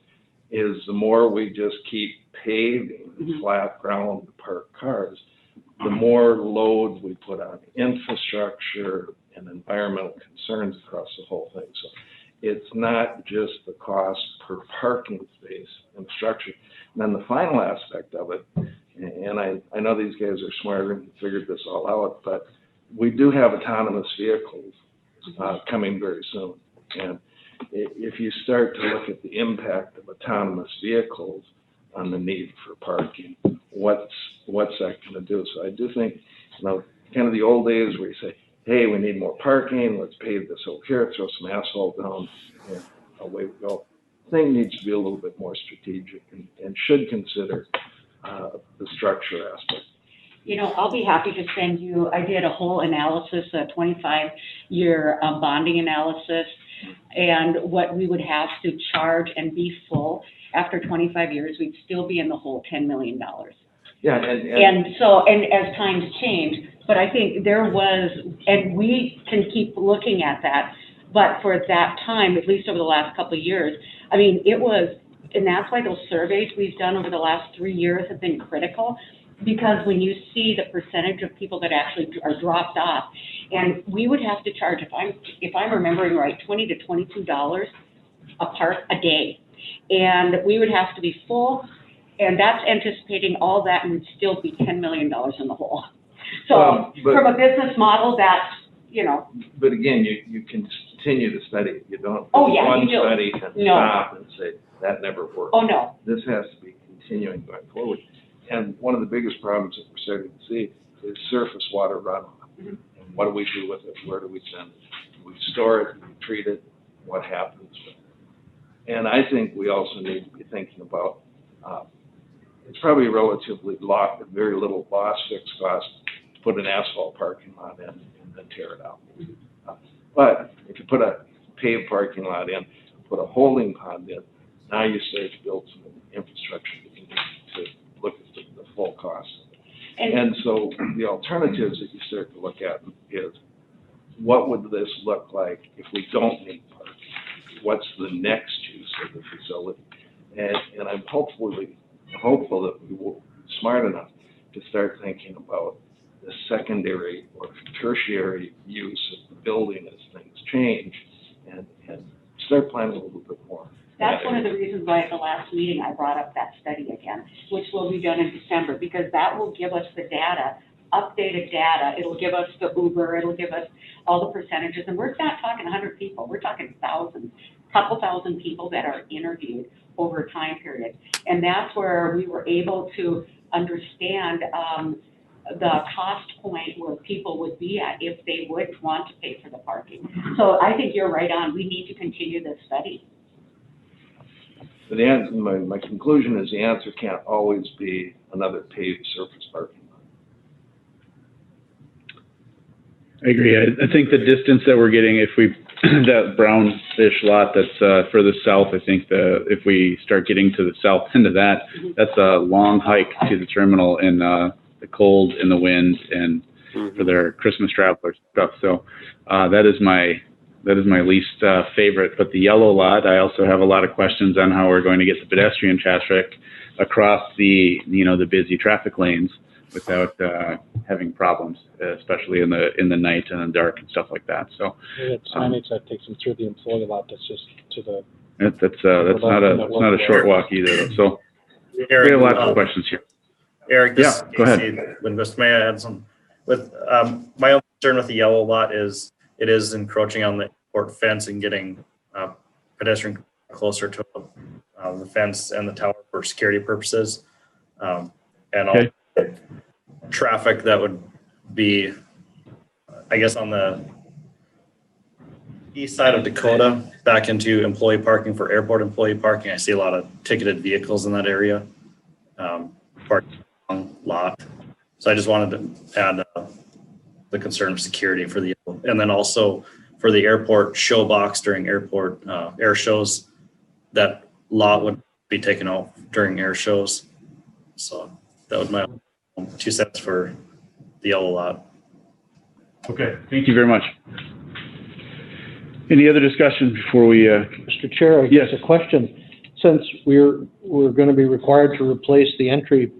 is the more we just keep paving flat ground to park cars, the more load we put on infrastructure and environmental concerns across the whole thing. So it's not just the cost per parking space and structure. And then the final aspect of it, and I know these guys are smarter and figured this all out, but we do have autonomous vehicles coming very soon. And if you start to look at the impact of autonomous vehicles on the need for parking, what's that going to do? So I do think, kind of the old days where you say, hey, we need more parking, let's pave this over here, throw some asphalt down, and away we go. The thing needs to be a little bit more strategic and should consider the structure aspect. I'll be happy to send you, I did a whole analysis, a 25-year bonding analysis, and what we would have to charge and be full after 25 years, we'd still be in the whole $10 million. Yeah, and as times change, but I think there was, and we can keep looking at that, but for that time, at least over the last couple of years, I mean, it was, and that's why those surveys we've done over the last 3 years have been critical, because when you see the percentage of people that actually are dropped off, and we would have to charge, if I'm remembering right, $20 to $22 a park a day, and we would have to be full, and that's anticipating all that, and we'd still be $10 million in the hole. So from a business model, that's, But again, you can continue to study. You don't you do. study and stop and say, that never worked. Oh, no. This has to be continuing going forward. And one of the biggest problems that we're starting to see is surface water runoff. Mm-hmm. And what do we do with it? Where do we send it? We store it, we treat it, what happens with it? And I think we also need to be thinking about, it's probably relatively very little loss fixed cost to put an asphalt parking lot in and then tear it out. But if you put a paved parking lot in, put a holding pond in, now you start to build some infrastructure that you need to look at the full cost. And so the alternatives that you start to look at is, what would this look like if we don't need parking? What's the next use of the facility? And I'm hopeful that we will be smart enough to start thinking about the secondary or tertiary use of the building as things change, and start planning a little bit more. That's one of the reasons why at the last meeting I brought up that study again, which will be done in December, because that will give us the data updated data. It'll give us the Uber, it'll give us all the percentages, and we're not talking 100 people, we're talking thousands, couple thousand people that are interviewed over a time period. And that's where we were able to understand the cost point where people would be at if they would want to pay for the parking. So I think you're right on, we need to continue this study. But the answer, my conclusion is the answer can't always be another paved surface parking lot. I agree. I think the distance that we're getting, if we, that brownish lot that's further south, I think if we start getting to the south end of that, that's a long hike to the terminal in the cold and the wind and for their Christmas traveler stuff. So that is my least favorite. But the yellow lot, I also have a lot of questions on how we're going to get the pedestrian traffic across the busy traffic lanes without having problems, especially in the night and in the dark and stuff like that. So signage that takes them through the employee lot. That's just to the. That's not a short walk either. So Eric, we have lots of questions here. Eric, this go ahead. Linguist, may I add some? With my own concern with the yellow lot is it is encroaching on the airport fence and getting pedestrian closer to the fence and the tower for security purposes, and Okay. all traffic that would be, I guess, on the east side of Dakota back into employee parking for airport employee parking. I see a lot of ticketed vehicles in that area, parked on lot. So I just wanted to add the concern of security for the, and then also for the airport show box during airport air shows, that lot would be taken out during air shows. So that was my 2 cents for the yellow lot. Okay, thank you very much. Any other discussion before we? Mr. Chair, I guess a question. Since we're going to be required to replace the entry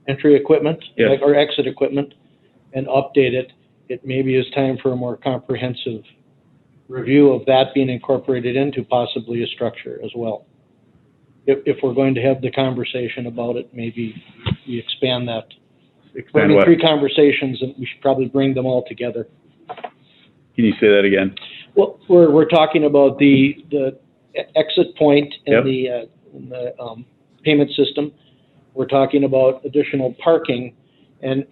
equipment, Yes. or exit equipment, and update it, it maybe is time for a more comprehensive review of that being incorporated into possibly a structure as well. If we're going to have the conversation about it, maybe we expand that. Expand what? 3 conversations, and we should probably bring them all together. Can you say that again? Well, we're talking about the exit point and Yep. the payment system. We're talking about additional parking and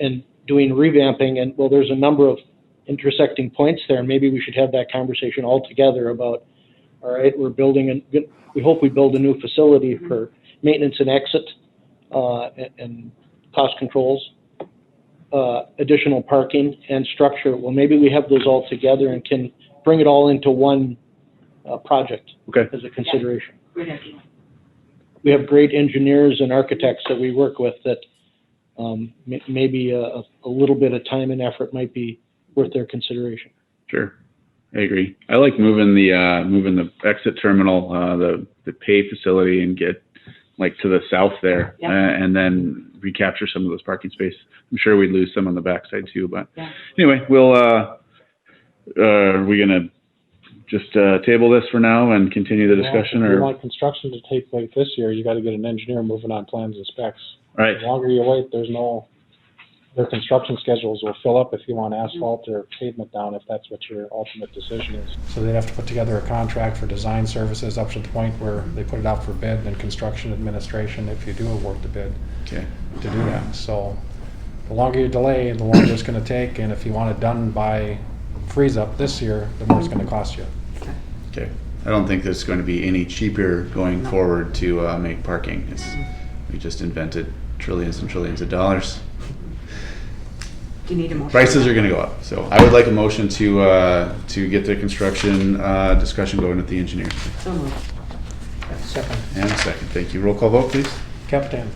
doing revamping, and well, there's a number of intersecting points there, and maybe we should have that conversation all together about, all right, we're building, we hope we build a new facility for maintenance and exit and cost controls, additional parking and structure. Well, maybe we have those all together and can bring it all into one project as a consideration. Good idea. We have great engineers and architects that we work with that maybe a little bit of time and effort might be worth their consideration. Sure, I agree. I like moving the exit terminal, the pay facility, and get like to the south there, and then recapture some of those parking spaces. I'm sure we'd lose some on the backside too, but anyway, we'll. Are we gonna just table this for now and continue the discussion, If you or? want construction to take place this year, you got to get an engineer moving on plans and specs. Right. The longer you wait, their construction schedules will fill up if you want asphalt or pavement down, if that's what your ultimate decision is. So they'd have to put together a contract for design services up to the point where they put it out for bid, and construction administration, if you do award the bid, to do that. So the longer you delay, the longer it's going to take, and if you want it done by freeze up this year, the more it's going to cost you. Okay. I don't think there's going to be any cheaper going forward to make parking. We just invented trillions and trillions of dollars. Do you need a motion? Prices are going to go up. So I would like a motion to get the construction discussion going with the engineers. So moved. Second. And a second. Thank you. Roll call vote, please. Captain.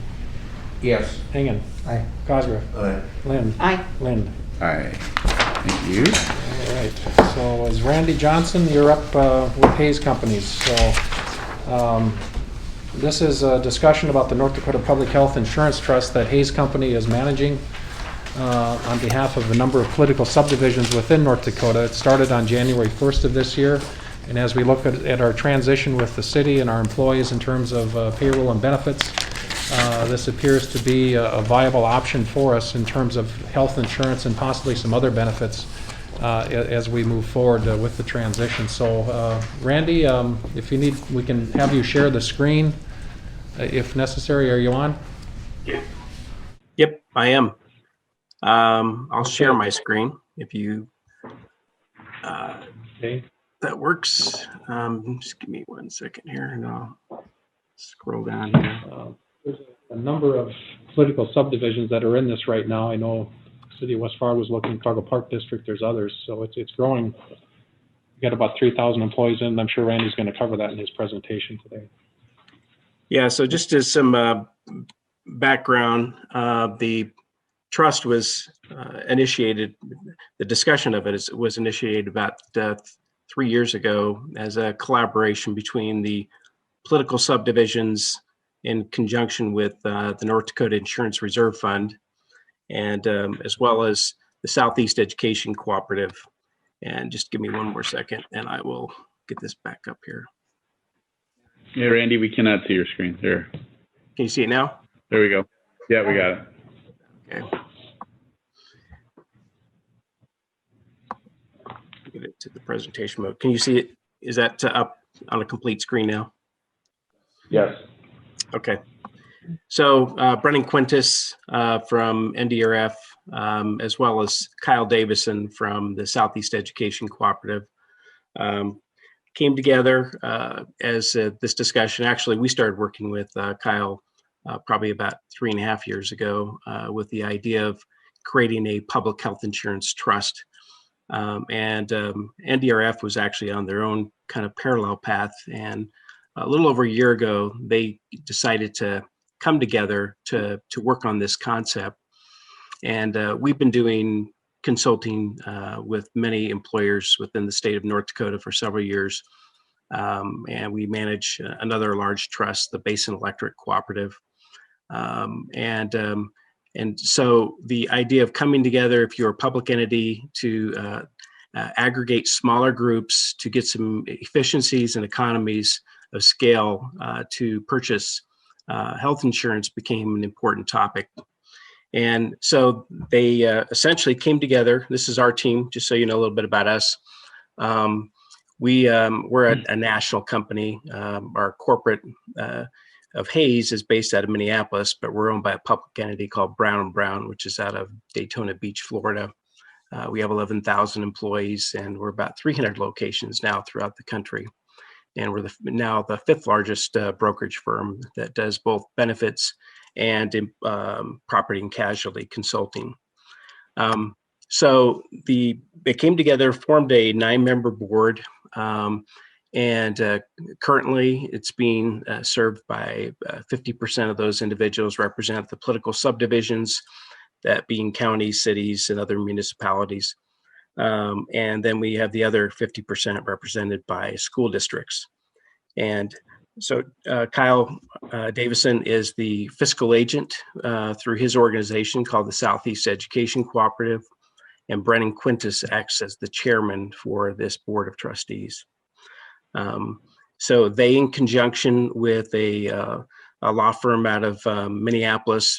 Yes. Engen. Aye. Cosgrove. Aye. Lynn. Aye. Lind. Aye. Thank you. All right. So as Randy Johnson, you're up with Hayes Companies. So this is a discussion about the North Dakota Public Health Insurance Trust that Hayes Company is managing on behalf of a number of political subdivisions within North Dakota. It started on January 1st of this year. And as we look at our transition with the city and our employees in terms of payroll and benefits, this appears to be a viable option for us in terms of health insurance and possibly some other benefits as we move forward with the transition. So, Randy, if you need, we can have you share the screen if necessary. Are you on? Yep, I am. I'll share my screen if you. Okay. That works. Just give me 1 second here, and I'll scroll down here. There's a number of political subdivisions that are in this right now. I know City of West Fargo was looking, Fargo Park District, there's others, so it's growing. We got about 3,000 employees in. I'm sure Randy's going to cover that in his presentation today. Yeah, so just as some background, the trust was initiated, the discussion of it was initiated about 3 years ago as a collaboration between the political subdivisions in conjunction with the North Dakota Insurance Reserve Fund, and as well as the Southeast Education Cooperative. And just give me 1 more second and I will get this back up here. Yeah, Randy, we cannot see your screen. There. Can you see it now? There we go. Yeah, we got it. Okay. Get it to the presentation mode. Can you see it? Is that up on a complete screen now? Yes. Okay. So Brennan Quintus from NDRF, as well as Kyle Davison from the Southeast Education Cooperative, came together as this discussion. Actually, we started working with Kyle probably about 3.5 years ago with the idea of creating a public health insurance trust. And NDRF was actually on their own kind of parallel path. And a little over a year ago, they decided to come together to work on this concept. And we've been doing consulting with many employers within the state of North Dakota for several years. And we manage another large trust, the Basin Electric Cooperative. And so the idea of coming together, if you're a public entity, to aggregate smaller groups to get some efficiencies and economies of scale to purchase health insurance became an important topic. And so they essentially came together. This is our team, just so you know a little bit about us. We're a national company. Our corporate of Hayes is based out of Minneapolis, but we're owned by a public entity called Brown & Brown, which is out of Daytona Beach, Florida. We have 11,000 employees, and we're about 300 locations now throughout the country. And we're now the 5th largest brokerage firm that does both benefits and property and casualty consulting. So they came together, formed a 9-member board, and currently it's being served by 50% of those individuals represent the political subdivisions, that being counties, cities, and other municipalities. And then we have the other 50% represented by school districts. And so Kyle Davison is the fiscal agent through his organization called the Southeast Education Cooperative, and Brennan Quintus acts as the chairman for this board of trustees. So they, in conjunction with a law firm out of Minneapolis,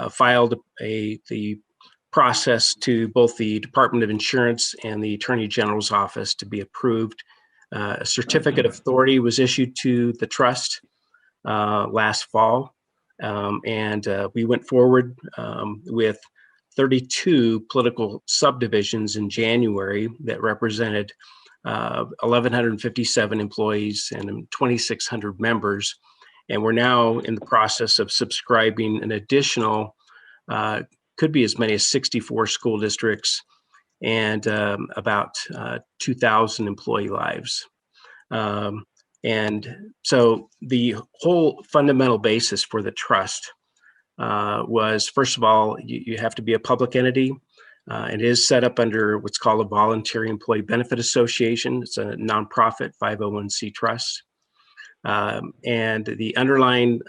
filed the process to both the Department of Insurance and the Attorney General's office to be approved. A certificate of authority was issued to the trust last fall, and we went forward with 32 political subdivisions in January that represented 1,157 employees and 2,600 members. And we're now in the process of subscribing an additional, could be as many as 64 school districts and about 2,000 employee lives. And so the whole fundamental basis for the trust was, first of all, you have to be a public entity. It is set up under what's called a Voluntary Employee Benefit Association. It's a nonprofit 501c trust. And the underlying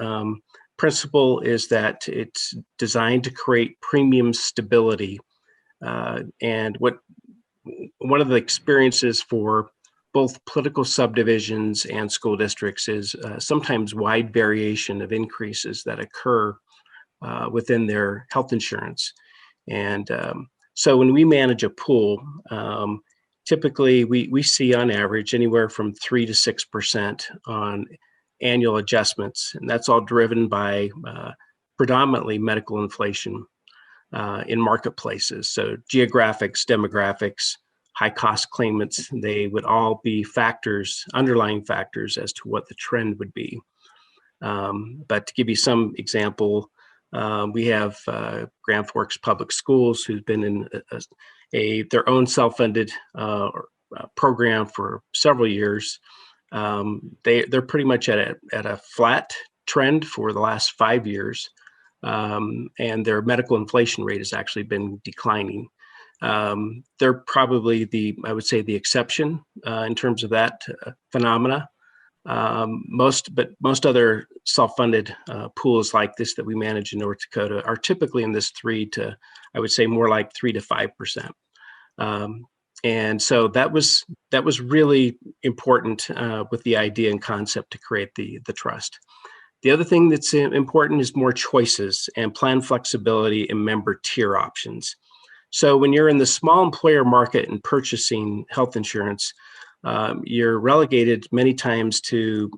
principle is that it's designed to create premium stability. And one of the experiences for both political subdivisions and school districts is sometimes wide variation of increases that occur within their health insurance. And so when we manage a pool, typically we see on average anywhere from 3 to 6% on annual adjustments. And that's all driven by predominantly medical inflation in marketplaces. So geographics, demographics, high cost claimants, they would all be factors, underlying factors as to what the trend would be. But to give you some example, we have Grand Forks Public Schools, who's been in their own self-funded program for several years. They're pretty much at a flat trend for the last 5 years, and their medical inflation rate has actually been declining. They're probably I would say the exception in terms of that phenomena. Most other self-funded pools like this that we manage in North Dakota are typically in this 3 to, I would say, more like 3 to 5%. And so that was really important with the idea and concept to create the trust. The other thing that's important is more choices and plan flexibility and member tier options. So when you're in the small employer market and purchasing health insurance, you're relegated many times to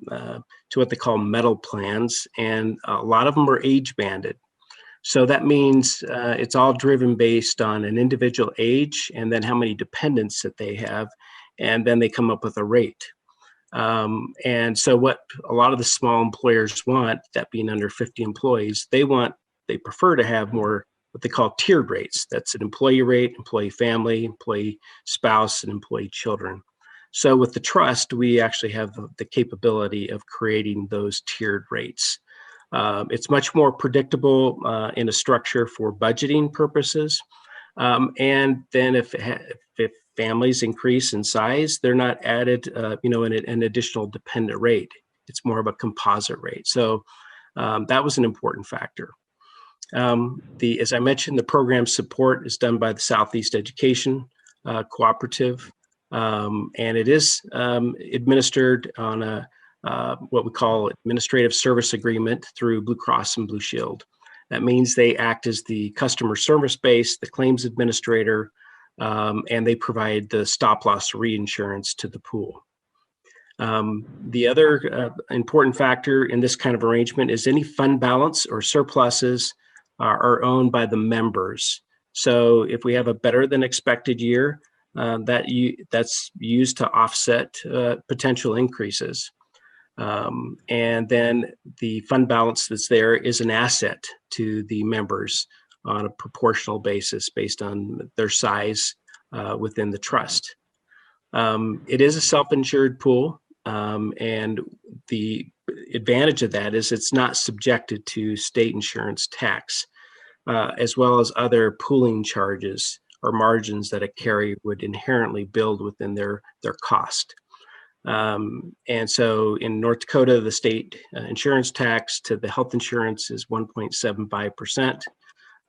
what they call metal plans, and a lot of them are age banded. So that means it's all driven based on an individual age and then how many dependents that they have, and then they come up with a rate. And so what a lot of the small employers want, that being under 50 employees, they prefer to have more what they call tiered rates. That's an employee rate, employee family, employee spouse, and employee children. So with the trust, we actually have the capability of creating those tiered rates. It's much more predictable in a structure for budgeting purposes. And then if families increase in size, they're not added, an additional dependent rate. It's more of a composite rate. So that was an important factor. As I mentioned, the program support is done by the Southeast Education Cooperative, and it is administered on what we call administrative service agreement through Blue Cross and Blue Shield. That means they act as the customer service base, the claims administrator, and they provide the stop loss reinsurance to the pool. The other important factor in this kind of arrangement is any fund balance or surpluses are owned by the members. So if we have a better than expected year, that's used to offset potential increases. And then the fund balance that's there is an asset to the members on a proportional basis based on their size within the trust. It is a self-insured pool, and the advantage of that is it's not subjected to state insurance tax, as well as other pooling charges or margins that a carrier would inherently build within their cost. And so in North Dakota, the state insurance tax to the health insurance is 1.75%.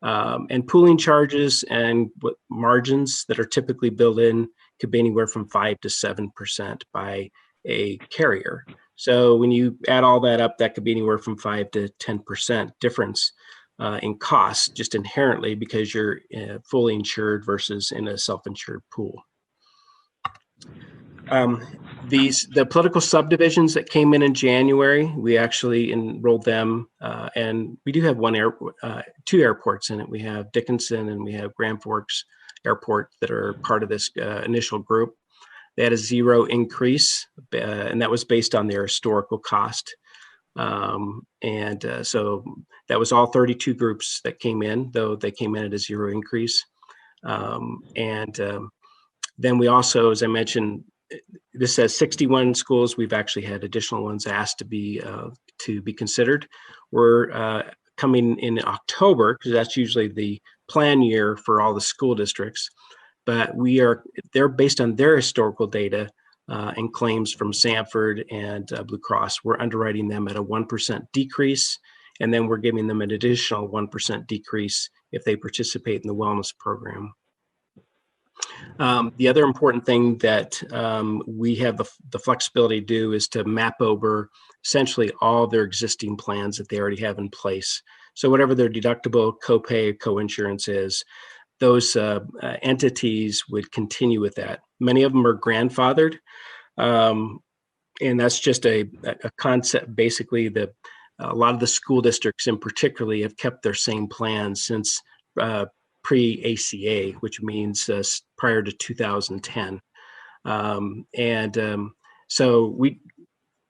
And pooling charges and margins that are typically built in could be anywhere from 5 to 7% by a carrier. So when you add all that up, that could be anywhere from 5 to 10% difference in cost, just inherently because you're fully insured versus in a self-insured pool. The political subdivisions that came in January, we actually enrolled them, and we do have two airports in it. We have Dickinson and we have Grand Forks Airport that are part of this initial group. They had a 0 increase, and that was based on their historical cost. So that was all 32 groups that came in, though they came in at a 0 increase. Then we also, as I mentioned, this says 61 schools. We've actually had additional ones asked to be considered. We're coming in October, because that's usually the plan year for all the school districts. But they're based on their historical data and claims from Sanford and Blue Cross. We're underwriting them at a 1% decrease, and then we're giving them an additional 1% decrease if they participate in the wellness program. The other important thing that we have the flexibility to do is to map over essentially all their existing plans that they already have in place. So whatever their deductible, copay, co-insurance is, those entities would continue with that. Many of them are grandfathered, and that's just a concept. Basically, a lot of the school districts in particularly have kept their same plans since pre-ACA, which means prior to 2010. So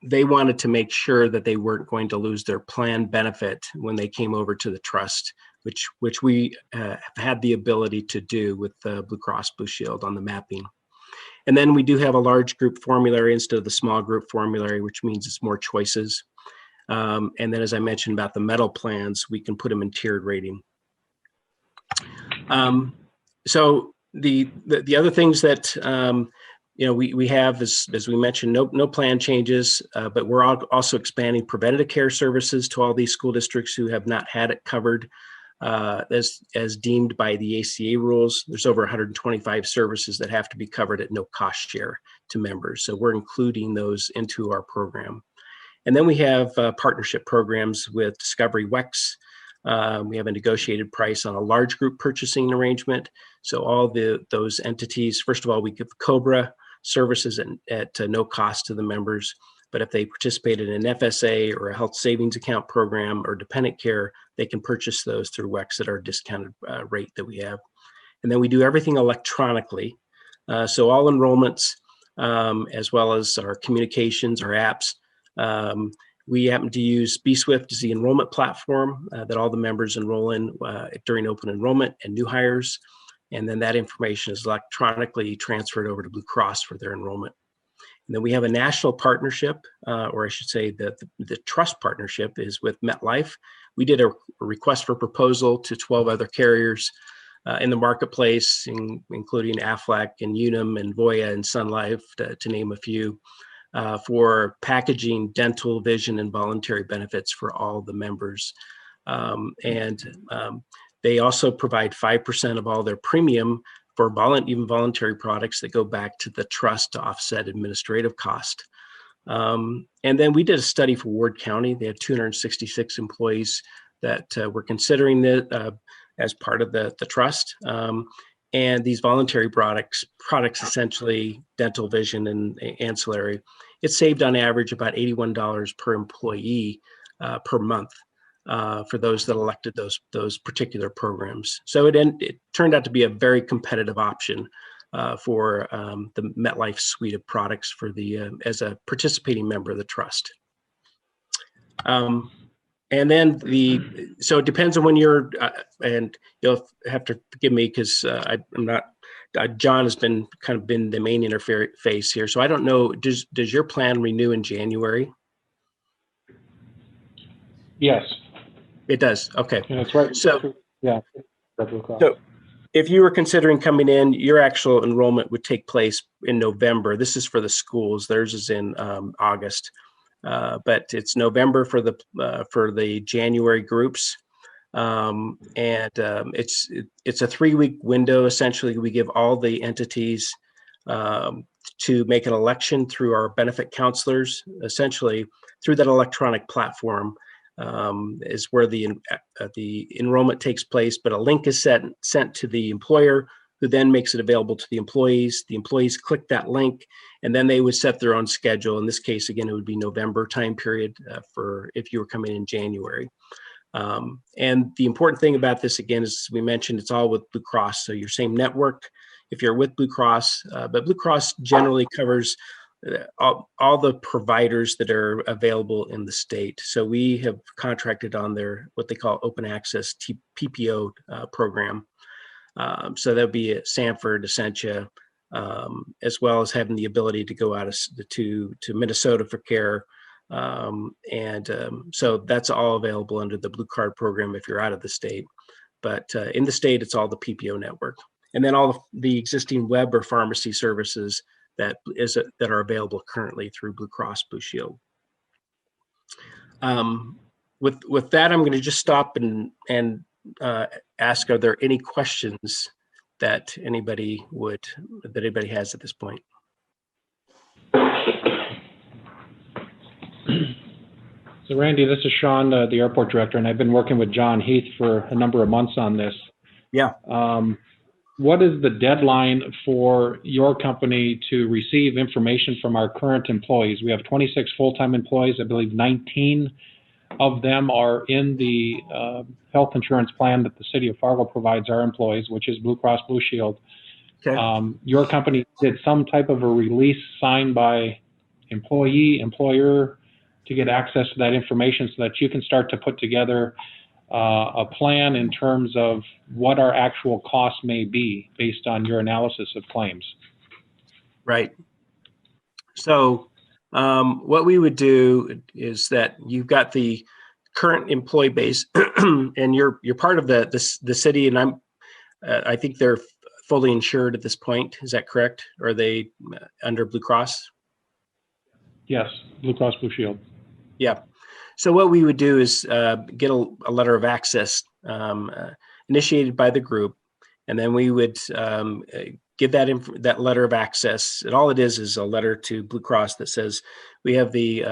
they wanted to make sure that they weren't going to lose their plan benefit when they came over to the trust, which we have had the ability to do with Blue Cross Blue Shield on the mapping. And then we do have a large group formulary instead of the small group formulary, which means it's more choices. And then, as I mentioned about the metal plans, we can put them in tiered rating. So the other things that we have, as we mentioned, no plan changes, but we're also expanding preventative care services to all these school districts who have not had it covered as deemed by the ACA rules. There's over 125 services that have to be covered at no cost share to members. So we're including those into our program. And then we have partnership programs with Discovery WEX. We have a negotiated price on a large group purchasing arrangement. So all those entities, first of all, we give COBRA services at no cost to the members. But if they participate in an FSA or a health savings account program or dependent care, they can purchase those through WEX at our discounted rate that we have. And then we do everything electronically. So all enrollments, as well as our communications, our apps. We happen to use bSwift as the enrollment platform that all the members enroll in during open enrollment and new hires. And then that information is electronically transferred over to Blue Cross for their enrollment. And then we have a national partnership, or I should say the trust partnership is with MetLife. We did a request for proposal to 12 other carriers in the marketplace, including Aflac and Unum and Voya and Sun Life, to name a few, for packaging dental, vision, and voluntary benefits for all the members. They also provide 5% of all their premium for even voluntary products that go back to the trust to offset administrative cost. And then we did a study for Ward County. They have 266 employees that were considering it as part of the trust. And these voluntary products essentially dental, vision, and ancillary, it saved on average about $81 per employee per month for those that elected those particular programs. So it turned out to be a very competitive option for the MetLife suite of products for as a participating member of the trust. And then so it depends on when you're, and you'll have to forgive me because I'm not, John has been the main interface here. So I don't know, does your plan renew in January? Yes. It does. Okay. Yeah, that's right. So, yeah. So if you were considering coming in, your actual enrollment would take place in November. This is for the schools. Theirs is in August. But it's November for the January groups, and it's a 3-week window. Essentially, we give all the entities to make an election through our benefit counselors. Essentially, through that electronic platform is where the enrollment takes place. But a link is sent to the employer, who then makes it available to the employees. The employees click that link, and then they would set their own schedule. In this case, again, it would be November time period for if you were coming in January. And the important thing about this, again, is we mentioned it's all with Blue Cross. So your same network if you're with Blue Cross, but Blue Cross generally covers all the providers that are available in the state. So we have contracted on their what they call open access PPO program. So that'll be at Sanford, Essentia, as well as having the ability to go out to Minnesota for care. So that's all available under the Blue Card program if you're out of the state. But in the state, it's all the PPO network. And then all the existing web or pharmacy services that are available currently through Blue Cross Blue Shield. With that, I'm going to just stop and ask, are there any questions that anybody has at this point. So Randy, this is Sean, the airport director, and I've been working with John Heath for a number of months on this. Yeah. What is the deadline for your company to receive information from our current employees? We have 26 full-time employees. I believe 19 of them are in the health insurance plan that the city of Fargo provides our employees, which is Blue Cross Blue Shield. Okay. Your company did some type of a release signed by employee, employer, to get access to that information so that you can start to put together a plan in terms of what our actual costs may be based on your analysis of claims. Right. So what we would do is that you've got the current employee base and you're part of the city, and I think they're fully insured at this point. Is that correct? Or are they under Blue Cross? Yes, Blue Cross Blue Shield. Yeah. So what we would do is get a letter of access initiated by the group, and then we would give that letter of access. And all it is a letter to Blue Cross that says we have the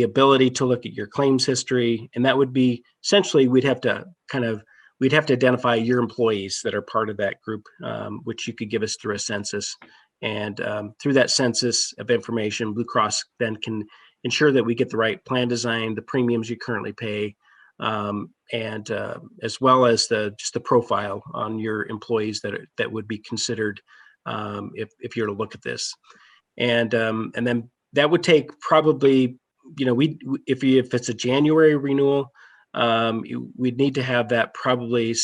ability to look at your claims history, and that would be essentially we'd have to identify your employees that are part of that group, which you could give us through a census, and through that census of information, Blue Cross then can ensure that we get the right plan design, the premiums you currently pay, and as well as just the profile on your employees that would be considered if you're to look at this, and then that would take probably, if it's a January renewal, we'd need to have that probably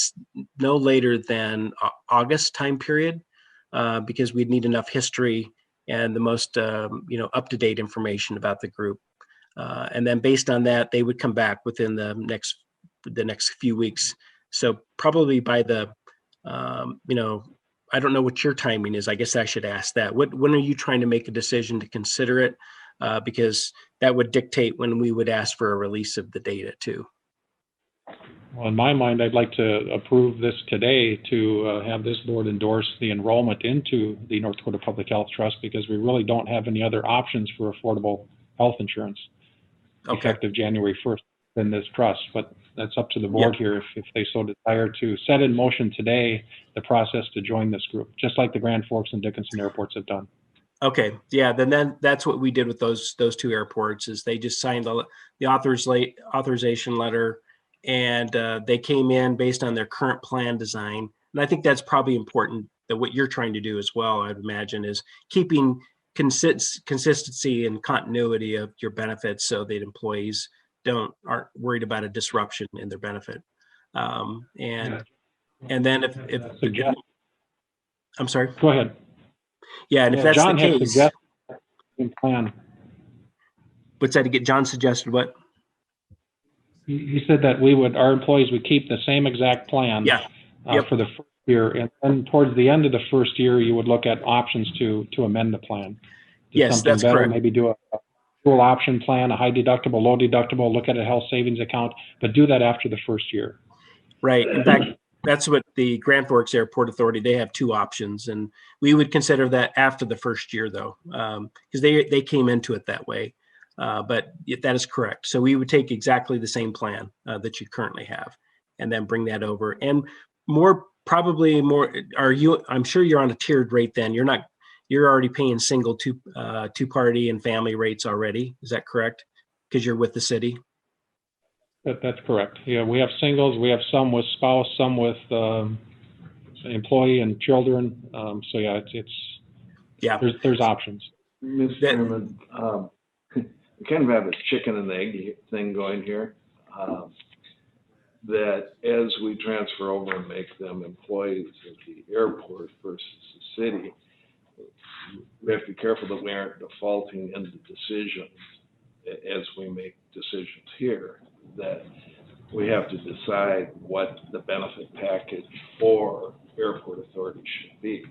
no later than August time period, because we'd need enough history and the most up-to-date information about the group, and then based on that, they would come back within the next few weeks. So probably by the I don't know what your timing is. I guess I should ask that. When are you trying to make a decision to consider it? Because that would dictate when we would ask for a release of the data too. Well, in my mind, I'd like to approve this today to have this board endorse the enrollment into the North Dakota Public Health Trust, because we really don't have any other options for affordable health insurance effective January 1st in this trust. But that's up to the board here if they so desire to set in motion today the process to join this group, just like the Grand Forks and Dickinson airports have done. Okay, yeah, then that's what we did with those two airports, is they just signed the authorization letter, and they came in based on their current plan design. And I think that's probably important, that what you're trying to do as well, I'd imagine, is keeping consistency and continuity of your benefits so that employees aren't worried about a disruption in their benefit. And then if I'm sorry. Go ahead. Yeah, and if that's John the case, plan. What's that? John suggested what? He said that our employees would keep the same exact plan for the first year, and then towards the end of the first year, you would look at options to amend the plan. Yes, that's correct. Maybe do a dual option plan, a high deductible, low deductible, look at a health savings account, but do that after the first year. Right. In fact, that's what the Grand Forks Airport Authority, they have two options, and we would consider that after the first year though, because they came into it that way. But that is correct. So we would take exactly the same plan that you currently have, and then bring that over. And I'm sure you're on a tiered rate then. You're already paying single two-party and family rates already. Is that correct? Because you're with the city? That's correct. Yeah, we have singles, we have some with spouse, some with employee and children. So yeah, there's options. Mr. Chairman, we kind of have a chicken and egg thing going here. That as we transfer over and make them employees of the airport versus the city, we have to be careful that we aren't defaulting into decisions as we make decisions here, that we have to decide what the benefit package for airport authority should be.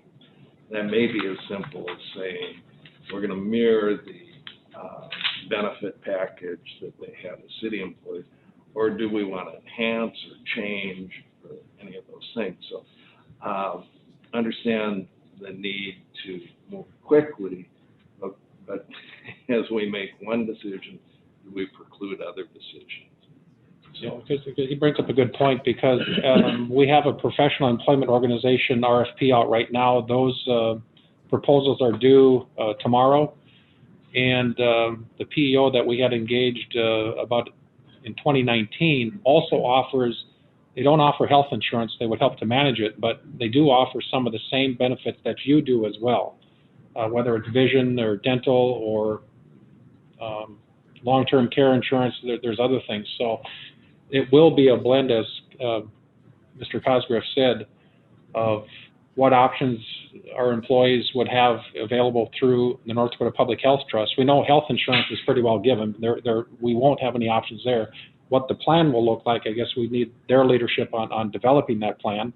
That may be as simple as saying we're going to mirror the benefit package that they have as city employees, or do we want to enhance or change or any of those things? So understand the need to move quickly, but as we make one decision, we preclude other decisions. So, because he brings up a good point, because we have a professional employment organization RFP out right now. Those proposals are due tomorrow, and the PEO that we had engaged about in 2019 also offers, they don't offer health insurance, they would help to manage it, but they do offer some of the same benefits that you do as well, whether it's vision or dental or long-term care insurance. There's other things. So it will be a blend, as Mr. Cosgrove said, of what options our employees would have available through the North Dakota Public Health Trust. We know health insurance is pretty well given. We won't have any options there. What the plan will look like, I guess we need their leadership on developing that plan.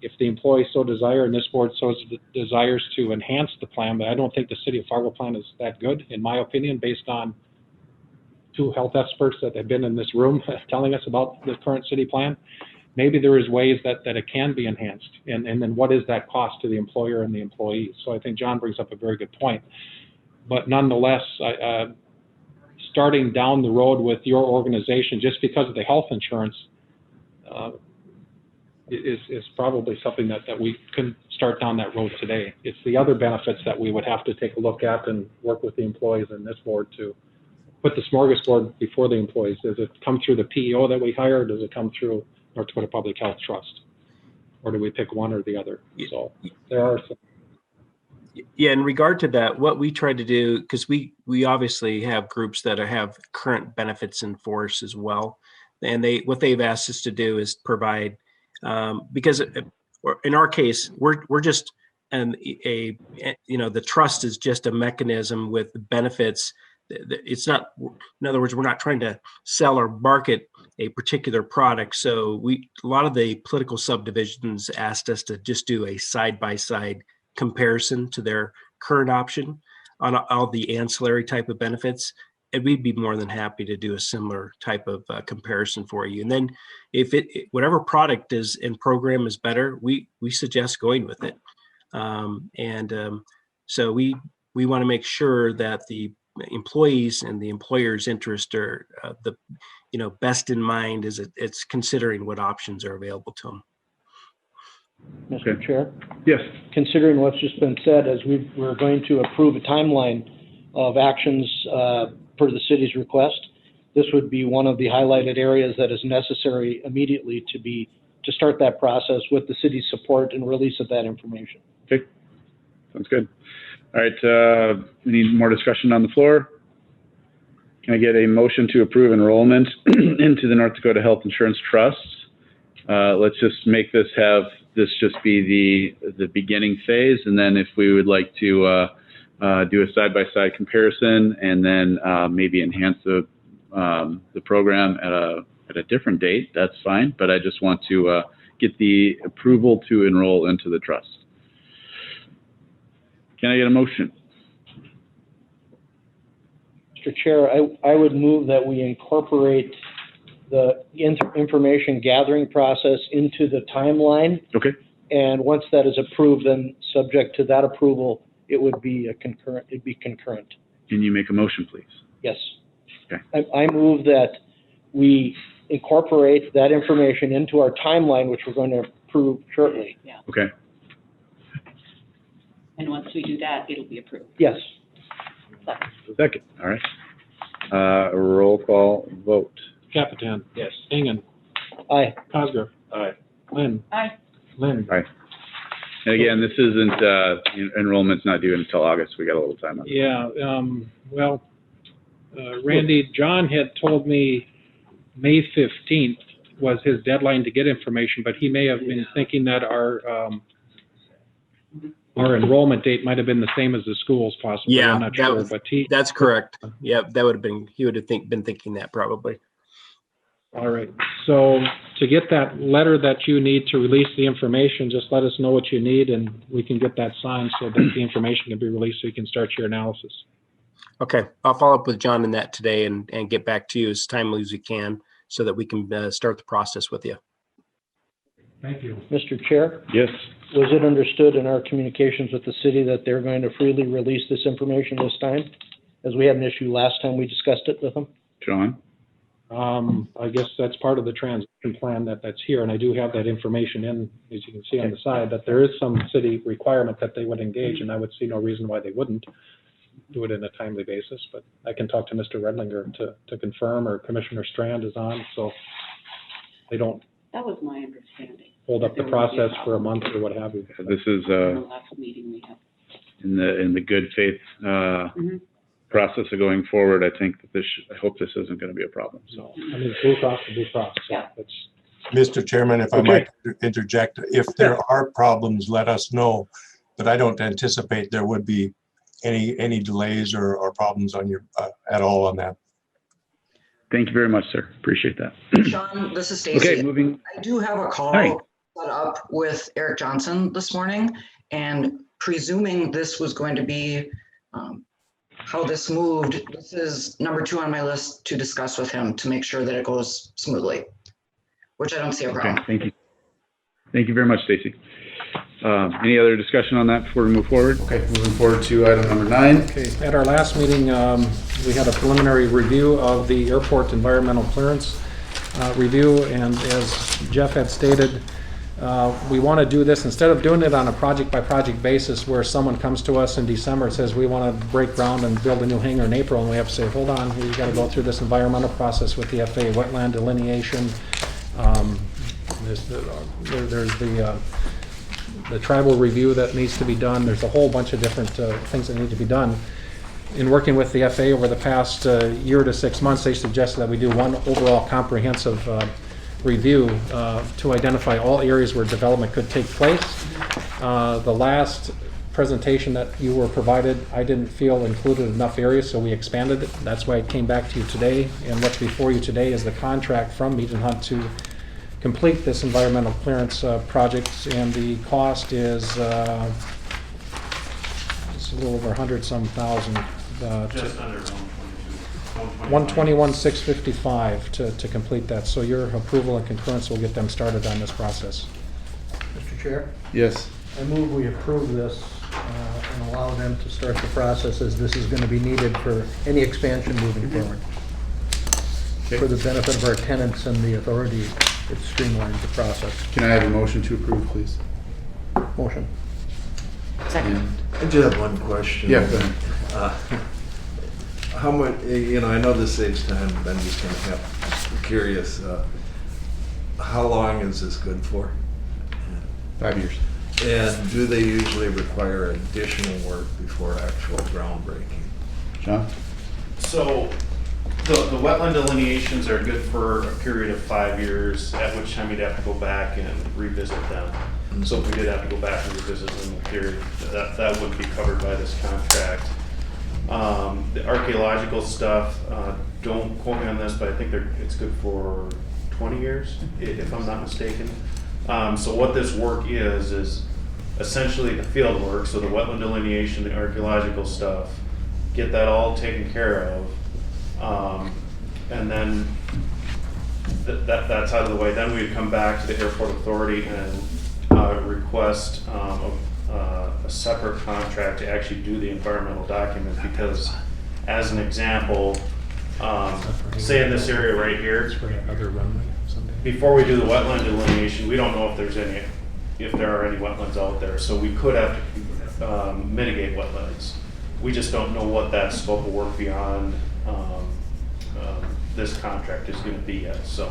If the employees so desire, and this board so desires to enhance the plan, but I don't think the City of Fargo plan is that good, in my opinion, based on 2 health experts that have been in this room telling us about the current city plan. Maybe there is ways that it can be enhanced, and then what is that cost to the employer and the employees? So I think John brings up a very good point. But nonetheless, starting down the road with your organization just because of the health insurance is probably something that we can start down that road today. It's the other benefits that we would have to take a look at and work with the employees in this board to put the smorgasbord before the employees. Does it come through the PEO that we hire, or does it come through North Dakota Public Health Trust? Or do we pick one or the other? So there are some. Yeah, in regard to that, what we try to do, because we obviously have groups that have current benefits in force as well, and what they've asked us to do is provide, because in our case, we're just the trust is just a mechanism with benefits. It's not, in other words, we're not trying to sell or market a particular product. So a lot of the political subdivisions asked us to just do a side-by-side comparison to their current option on all the ancillary type of benefits. And we'd be more than happy to do a similar type of comparison for you. And then if whatever product is in program is better, we suggest going with it. So we want to make sure that the employees and the employer's interest are best in mind as it's considering what options are available to them. Mr. Chair? Yes. Considering what's just been said, as we're going to approve a timeline of actions per the city's request, this would be one of the highlighted areas that is necessary immediately to start that process with the city's support and release of that information. Okay, sounds good. All right, we need more discussion on the floor. Can I get a motion to approve enrollment into the North Dakota Health Insurance Trust? Let's just make this just be the beginning phase, and then if we would like to do a side-by-side comparison and then maybe enhance the program at a different date, that's fine. But I just want to get the approval to enroll into the trust. Can I get a motion? Mr. Chair, I would move that we incorporate the information gathering process into the timeline. Okay. And once that is approved, then subject to that approval, it would be concurrent. Can you make a motion, please? Yes. Okay. I move that we incorporate that information into our timeline, which we're going to approve shortly. Yeah. Okay. And once we do that, it'll be approved. Yes. Second. All right. Roll call vote. Capitan. Yes. Engen. Aye. Cosgrove. Aye. Lynn. Aye. Lynn. Aye. And again, this isn't enrollment's not due until August. We got a little time on it. Yeah. Randy, John had told me May 15th was his deadline to get information, but he may have been thinking that our enrollment date might have been the same as the school's possibly. Yeah, I'm not sure, but that's correct. Yeah, that would have been, he would have been thinking that probably. All right. So to get that letter that you need to release the information, just let us know what you need and we can get that signed so that the information can be released so you can start your analysis. Okay, I'll follow up with John in that today and get back to you as timely as we can so that we can start the process with you. Thank you. Mr. Chair? Yes. was it understood in our communications with the city that they're going to freely release this information this time? As we had an issue last time we discussed it with them? John? I guess that's part of the transition plan that's here, and I do have that information in, as you can see on the side, that there is some city requirement that they would engage, and I would see no reason why they wouldn't do it in a timely basis, but I can talk to Mr. Redlinger to confirm, or Commissioner Strand is on, so they don't That was my understanding. hold up the process for a month or what have you. This is In the last meeting we had. in the good faith process of going forward. I think that I hope this isn't going to be a problem. So, I mean, Blue Cross to Blue Cross. Yeah. Mr. Chairman, if I might interject, if there are problems, let us know. But I don't anticipate there would be any delays or problems on your at all on that. thank you very much, sir. Appreciate that. Sean, this is Stacy. Okay, moving. I do have a call Hi. set up with Eric Johnson this morning, and presuming this was going to be how this moved, this is number 2 on my list to discuss with him to make sure that it goes smoothly, which I don't see a problem. Okay, thank you. Thank you very much, Stacy. Any other discussion on that before we move forward? Okay, moving forward to item number 9. Okay, at our last meeting, we had a preliminary review of the airport environmental clearance review, and as Jeff had stated, we want to do this instead of doing it on a project-by-project basis where someone comes to us in December and says, we want to break ground and build a new hangar in April, and we have to say, hold on, you got to go through this environmental process with the FAA, wetland delineation. There's the tribal review that needs to be done. There's a whole bunch of different things that need to be done. In working with the FAA over the past year to 6 months, they suggested that we do one overall comprehensive review to identify all areas where development could take place. The last presentation that you were provided, I didn't feel included enough areas, so we expanded it. That's why it came back to you today, and what's before you today is the contract from Mead & Hunt to complete this environmental clearance project, and the cost is it's a little over 100-some thousand. Just under 121,655 to complete that. So your approval and concurrence will get them started on this process. Mr. Chair, Yes. I move we approve this and allow them to start the process, as this is going to be needed for any expansion moving forward. For the benefit of our tenants and the authority, it streamlines the process. Can I have a motion to approve, please? Motion. Second. I just have one question. Yeah, go ahead. How much, I know this saves time, but I'm just kind of curious, how long is this good for? 5 years. And do they usually require additional work before actual groundbreaking? John? So the wetland delineations are good for a period of 5 years, at which time you'd have to go back and revisit them. So if we did have to go back and revisit them in period, that wouldn't be covered by this contract. The archaeological stuff, don't quote me on this, but I think it's good for 20 years, if I'm not mistaken. So what this work is essentially the field work, so the wetland delineation, the archaeological stuff, get that all taken care of. And then that's out of the way. Then we'd come back to the airport authority and request a separate contract to actually do the environmental document, because as an example, say in this area right here, before we do the wetland delineation, we don't know if there are any wetlands out there, so we could have to mitigate wetlands. We just don't know what that scope of work beyond this contract is going to be yet. So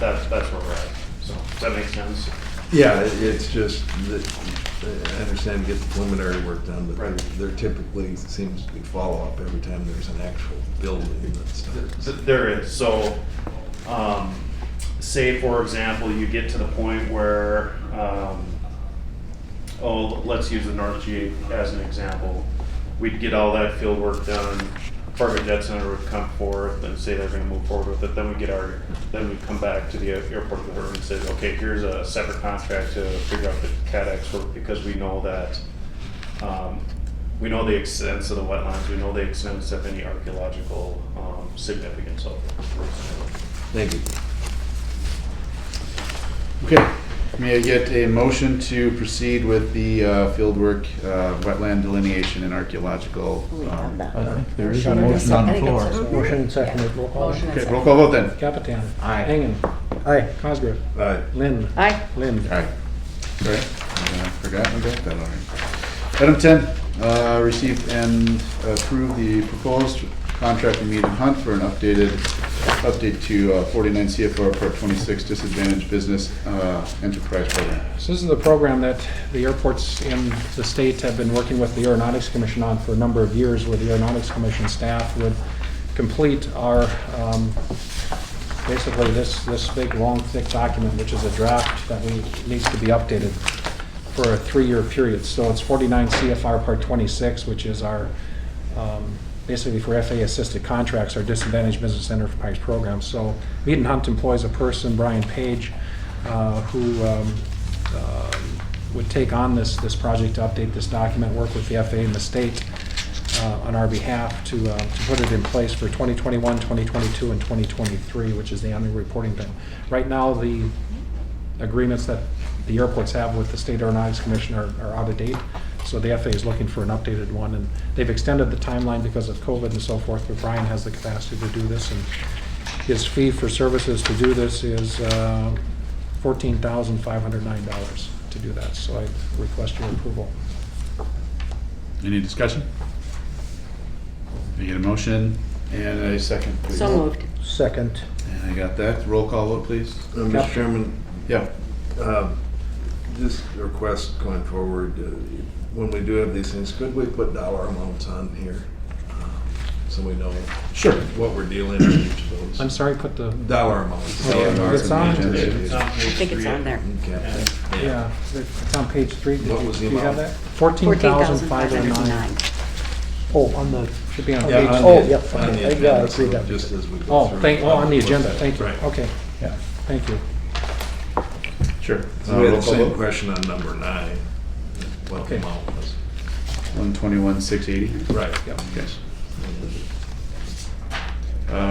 that's where we're at. So does that make sense? Yeah, it's just that I understand to get the preliminary work done, but there typically seems to be follow-up every time there's an actual building that starts. There is. So say, for example, you get to the point where, let's use the North G as an example. We'd get all that field work done. Fargo Jet Center would come forth and say they're going to move forward with it. Then we'd come back to the airport authority and say, okay, here's a separate contract to figure out the CADX work, because we know that we know the extents of the wetlands, we know the extents of any archaeological significance of it. Thank you. Okay. May I get a motion to proceed with the fieldwork, wetland delineation and archaeological? I think there is a motion on the floor. Motion and seconded. Roll call. Motion and Okay, roll second. call vote then. Capitan. Aye. Engen. Aye. Cosgrove. Aye. Lind. Aye. Lind. All right. Sorry, I forgot about that already. Item 10, receive and approve the proposed contract with Mead and Hunt for an update to 49 CFR Part 26 Disadvantaged Business Enterprise Program. So this is the program that the airports in the state have been working with the Aeronautics Commission on for a number of years, where the Aeronautics Commission staff would complete our, basically this big, long, thick document, which is a draft that needs to be updated for a 3-year period. So it's 49 CFR Part 26, which is our, basically for FAA assisted contracts, our Disadvantaged Business Enterprise Program. So Mead and Hunt employs a person, Brian Page, who would take on this project to update this document, work with the FAA and the state on our behalf to put it in place for 2021, 2022, and 2023, which is the annual reporting thing. Right now, the agreements that the airports have with the State Aeronautics Commission are out of date. So the FAA is looking for an updated one, and they've extended the timeline because of COVID and so forth, but Brian has the capacity to do this, and his fee for services to do this is $14,509 to do that. So I request your approval. Any discussion? Can I get a motion and a second, please? So moved. Second. And I got that. Roll call vote, please. Mr. Chairman, Yeah. just a request going forward, when we do have these things, could we put dollar amounts on here? So we know Sure. what we're dealing with each of those. I'm sorry, put the Dollar amounts. It's on. I think it's on there. Okay. Yeah, it's on page 3. What was the Do you have amount? that? 14,509. Oh, on the, Should be on Yeah, page. on oh, the- yep. on the Yeah, I agenda, agree so that. just as we go Oh, through. on the agenda, thank you. Right. Okay, yeah, thank you. Sure. So we had Roll the call same vote. question on number 9, what the Okay. amount was. 121,680. Right. Yep. Okay.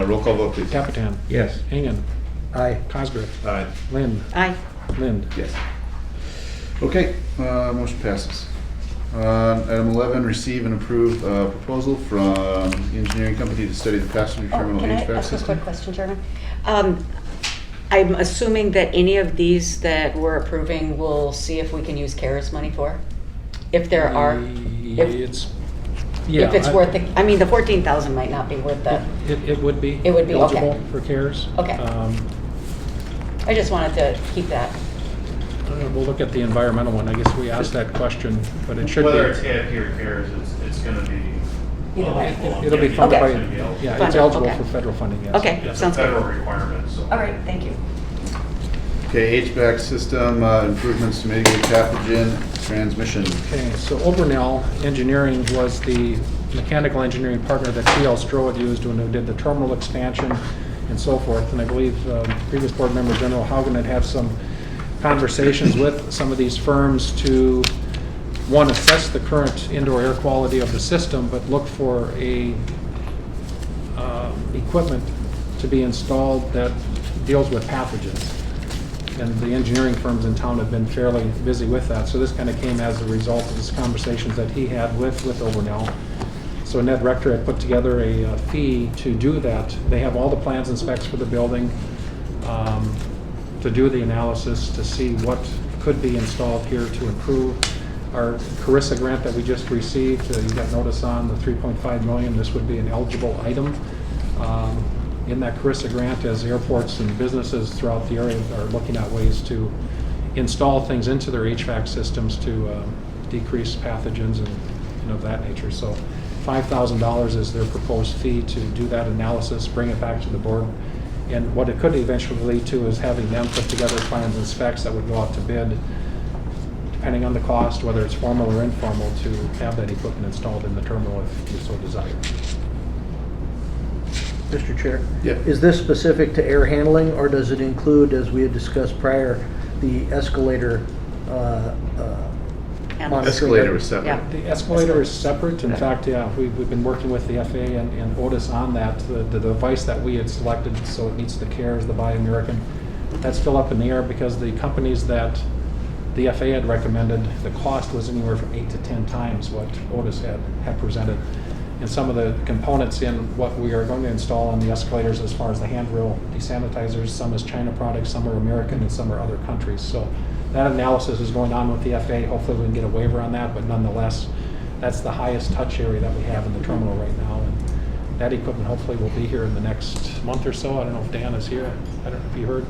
Roll call vote, please. Capitan. Yes. Engen. Aye. Cosgrove. Aye. Lind. Aye. Lind. Yes. Okay, motion passes. Item 11, receive and approve proposal from the engineering company to study the passenger terminal Can I HVAC ask a system. quick question, Chairman? I'm assuming that any of these that we're approving, we'll see if we can use CARES money for? If there are? It's, yeah. If it's worth it, I mean, the 14,000 might not be worth that. It would be. It would be, okay. Eligible for CARES. Okay. I just wanted to keep that. We'll look at the environmental one. I guess we asked that question, but it should be. Whether it's AFP or CARES, it's gonna be. Either way. It'll be funded by, Okay. yeah, it's Funded, eligible okay. for federal funding, yes. Okay, It's a sounds good. federal requirement, so. All right, thank you. Okay, HVAC system improvements to mitigate pathogen transmission. Okay, so Obernell Engineering was the mechanical engineering partner that TL Stroh had used when they did the terminal expansion and so forth. And I believe previous board member General Haugen had some conversations with some of these firms to, one, assess the current indoor air quality of the system, but look for equipment to be installed that deals with pathogens. And the engineering firms in town have been fairly busy with that. So this kind of came as a result of these conversations that he had with Obernell. So Ned Rector had put together a fee to do that. They have all the plans and specs for the building, to do the analysis, to see what could be installed here to improve. Our Carissa grant that we just received, you got notice on the $3.5 million. This would be an eligible item in that Carissa grant, as airports and businesses throughout the area are looking at ways to install things into their HVAC systems to decrease pathogens and of that nature. So $5,000 is their proposed fee to do that analysis, bring it back to the board. And what it could eventually lead to is having them put together plans and specs that would go out to bid, depending on the cost, whether it's formal or informal, to have that equipment installed in the terminal if you so desire. Mr. Chair? Yep. Is this specific to air handling, or does it include, as we had discussed prior, the escalator monitoring? Escalator is separate. Yeah. The escalator is separate. In fact, yeah, we've been working with the FAA and Otis on that. The device that we had selected, so it meets the CARES, the Buy American That's still up in the air because the companies that the FAA had recommended, the cost was anywhere from 8 to 10 times what Otis had presented. And some of the components in what we are going to install on the escalators as far as the handrail desanitizers, some is China products, some are American, and some are other countries. So that analysis is going on with the FAA. Hopefully we can get a waiver on that, but nonetheless, that's the highest touch area that we have in the terminal right now. And that equipment hopefully will be here in the next month or so. I don't know if Dan is here. I don't know if you heard.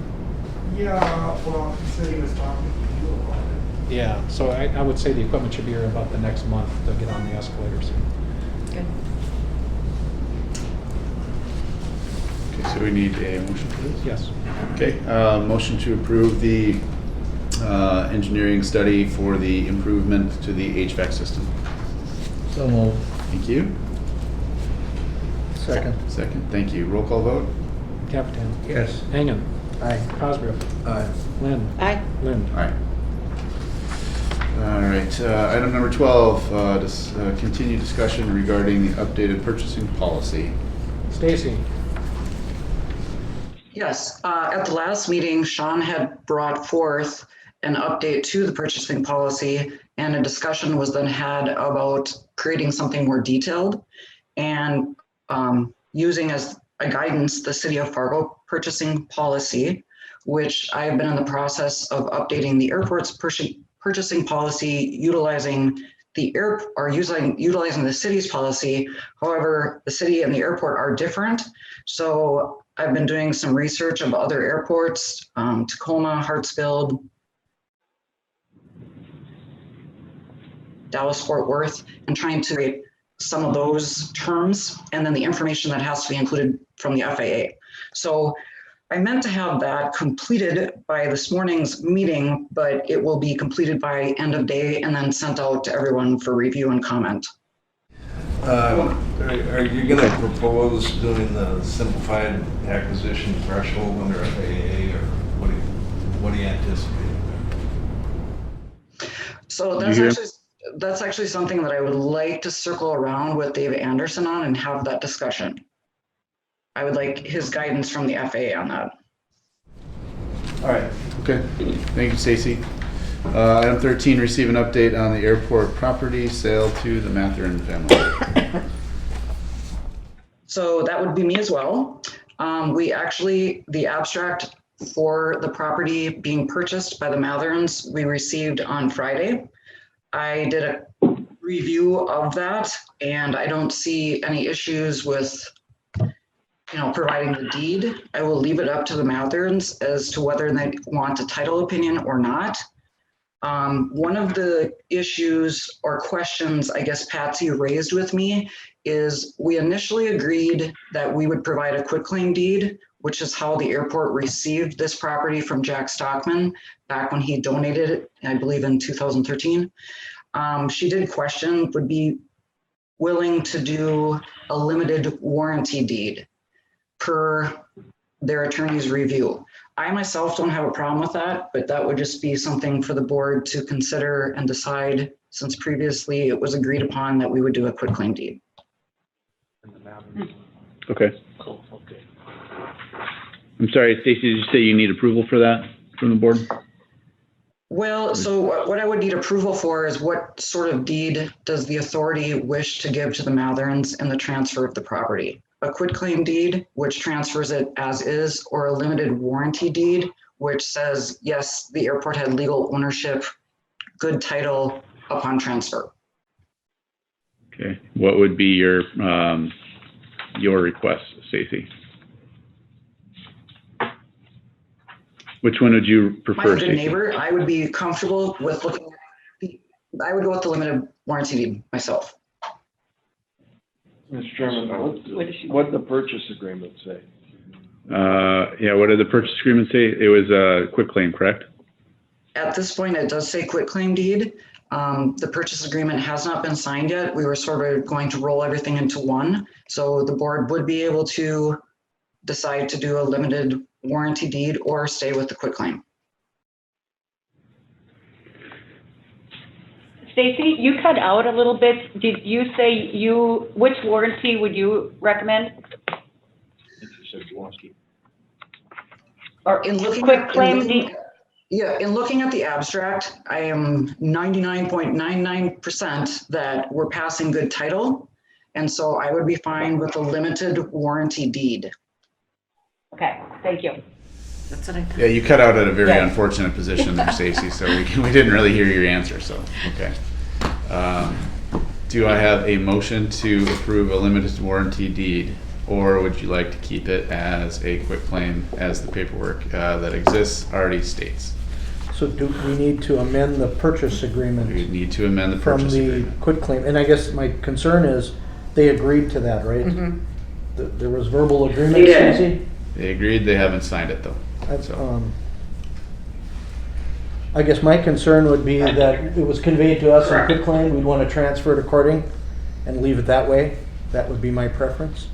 Yeah, well, he said he was talking to you about it. Yeah, so I would say the equipment should be here about the next month to get on the escalators. Good. Okay, so we need a motion for this? Yes. Okay, motion to approve the engineering study for the improvement to the HVAC system. So moved. Thank you. Second. Second, thank you. Roll call vote? Captain. Yes. Hangan. Aye. Cosgrove. Aye. Lynn. Aye. Lind. Aye. All right, item number 12, continue discussion regarding the updated purchasing policy. Stacy. Yes, at the last meeting, Sean had brought forth an update to the purchasing policy, and a discussion was then had about creating something more detailed and using as a guidance the City of Fargo purchasing policy, which I've been in the process of updating the airport's purchasing policy, utilizing utilizing the city's policy. However, the city and the airport are different. So I've been doing some research of other airports, Tacoma, Hartsfield, Dallas, Fort Worth, and trying to create some of those terms and then the information that has to be included from the FAA. So I meant to have that completed by this morning's meeting, but it will be completed by end of day and then sent out to everyone for review and comment. Are you going to propose doing the simplified acquisition threshold under FAA, or what do you anticipate there? So that's actually something that I would like to circle around with Dave Anderson on and have that discussion. I would like his guidance from the FAA on that. All right, okay. Thank you, Stacy. Item 13, receive an update on the airport property sale to the Matherin family. So that would be me as well. The abstract for the property being purchased by the Matherins, we received on Friday. I did a review of that, and I don't see any issues with providing the deed. I will leave it up to the Matherins as to whether they want a title opinion or not. One of the issues or questions I guess Patsy raised with me is we initially agreed that we would provide a quitclaim deed, which is how the airport received this property from Jack Stockman back when he donated it, I believe in 2013. She did question, would be willing to do a limited warranty deed per their attorney's review. I myself don't have a problem with that, but that would just be something for the board to consider and decide, since previously it was agreed upon that we would do a quitclaim deed. Okay. Cool, okay. I'm sorry, Stacy, did you say you need approval for that from the board? Well, so what I would need approval for is what sort of deed does the authority wish to give to the Matherins in the transfer of the property? A quitclaim deed, which transfers it as is, or a limited warranty deed, which says, yes, the airport had legal ownership, good title upon transfer. Okay. What would be your request, Stacy? Which one would you prefer? My good neighbor, I would be comfortable with looking at I would go with the limited warranty deed myself. Mr. Chairman, what did the purchase agreement say? Yeah, what did the purchase agreement say? It was a quitclaim, correct? At this point, it does say quitclaim deed. The purchase agreement has not been signed yet. We were sort of going to roll everything into one. So the board would be able to decide to do a limited warranty deed or stay with the quitclaim. Stacy, you cut out a little bit. Did you say which warranty would you recommend? Or In looking quick at, claim deed, in looking at the abstract, I am 99.99% that we're passing good title. And so I would be fine with a limited warranty deed. okay, thank you. That's what I thought. Yeah, you cut out at a very Yeah. unfortunate position there, Stacy, so we didn't really hear your answer, so, okay. Do I have a motion to approve a limited warranty deed? Or would you like to keep it as a quick claim as the paperwork that exists already states? So do we need to amend the purchase agreement We need to amend the from purchase the agreement. quitclaim? And I guess my concern is they agreed to that, right? Mhm. There was verbal agreement, They did. Susie? They agreed, they haven't signed it though. I guess my concern would be that it was conveyed to us in quitclaim, we'd want to transfer it according and leave it that way. That would be my preference.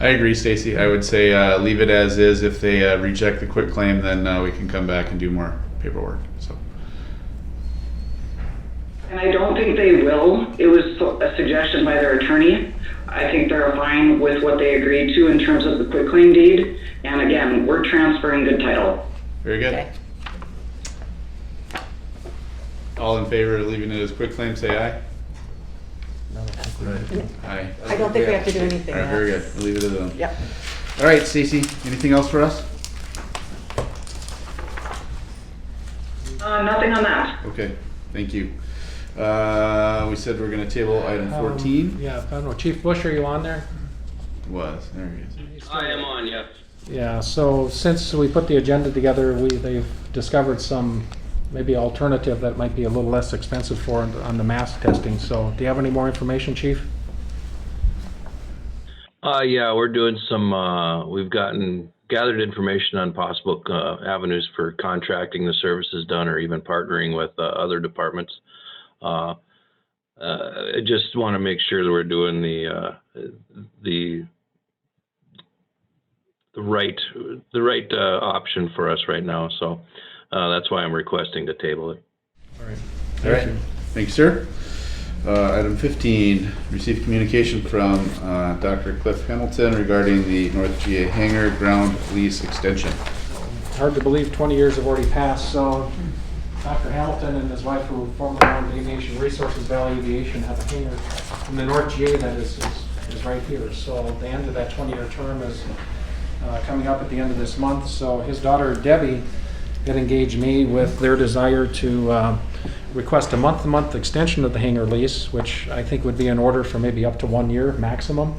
I agree, Stacy. I would say leave it as is. If they reject the quick claim, then we can come back and do more paperwork. So. And I don't think they will. It was a suggestion by their attorney. I think they're fine with what they agreed to in terms of the quitclaim deed. And again, we're transferring good title. Very good. Okay. All in favor of leaving it as quick claim, say aye. Aye. I don't think we have to do anything All right, very else. good. We'll leave it alone. Yep. All right, Stacy, anything else for us? Nothing on that. Okay, thank you. We said we're gonna table item 14. Yeah, I don't know, Chief Bush, are you on there? Was, there he is. I am on, yes. Yeah, so since we put the agenda together, they've discovered some maybe alternative that might be a little less expensive for on the mask testing. So do you have any more information, Chief? Yeah, we're doing some, we've gathered information on possible avenues for contracting the services done or even partnering with other departments. I just want to make sure that we're doing the right option for us right now. So that's why I'm requesting to table it. All right. All right, thank you, sir. Item 15, received communication from Dr. Cliff Hamilton regarding the North GA hangar ground lease extension. Hard to believe 20 years have already passed. So Dr. Hamilton and his wife, who formerly owned Aviation Resources, Valley Aviation, have a hangar in the North GA that is right here. So the end of that 20-year term is coming up at the end of this month. So his daughter Debbie had engaged me with their desire to request a month-to-month extension of the hangar lease, which I think would be in order for maybe up to 1 year maximum,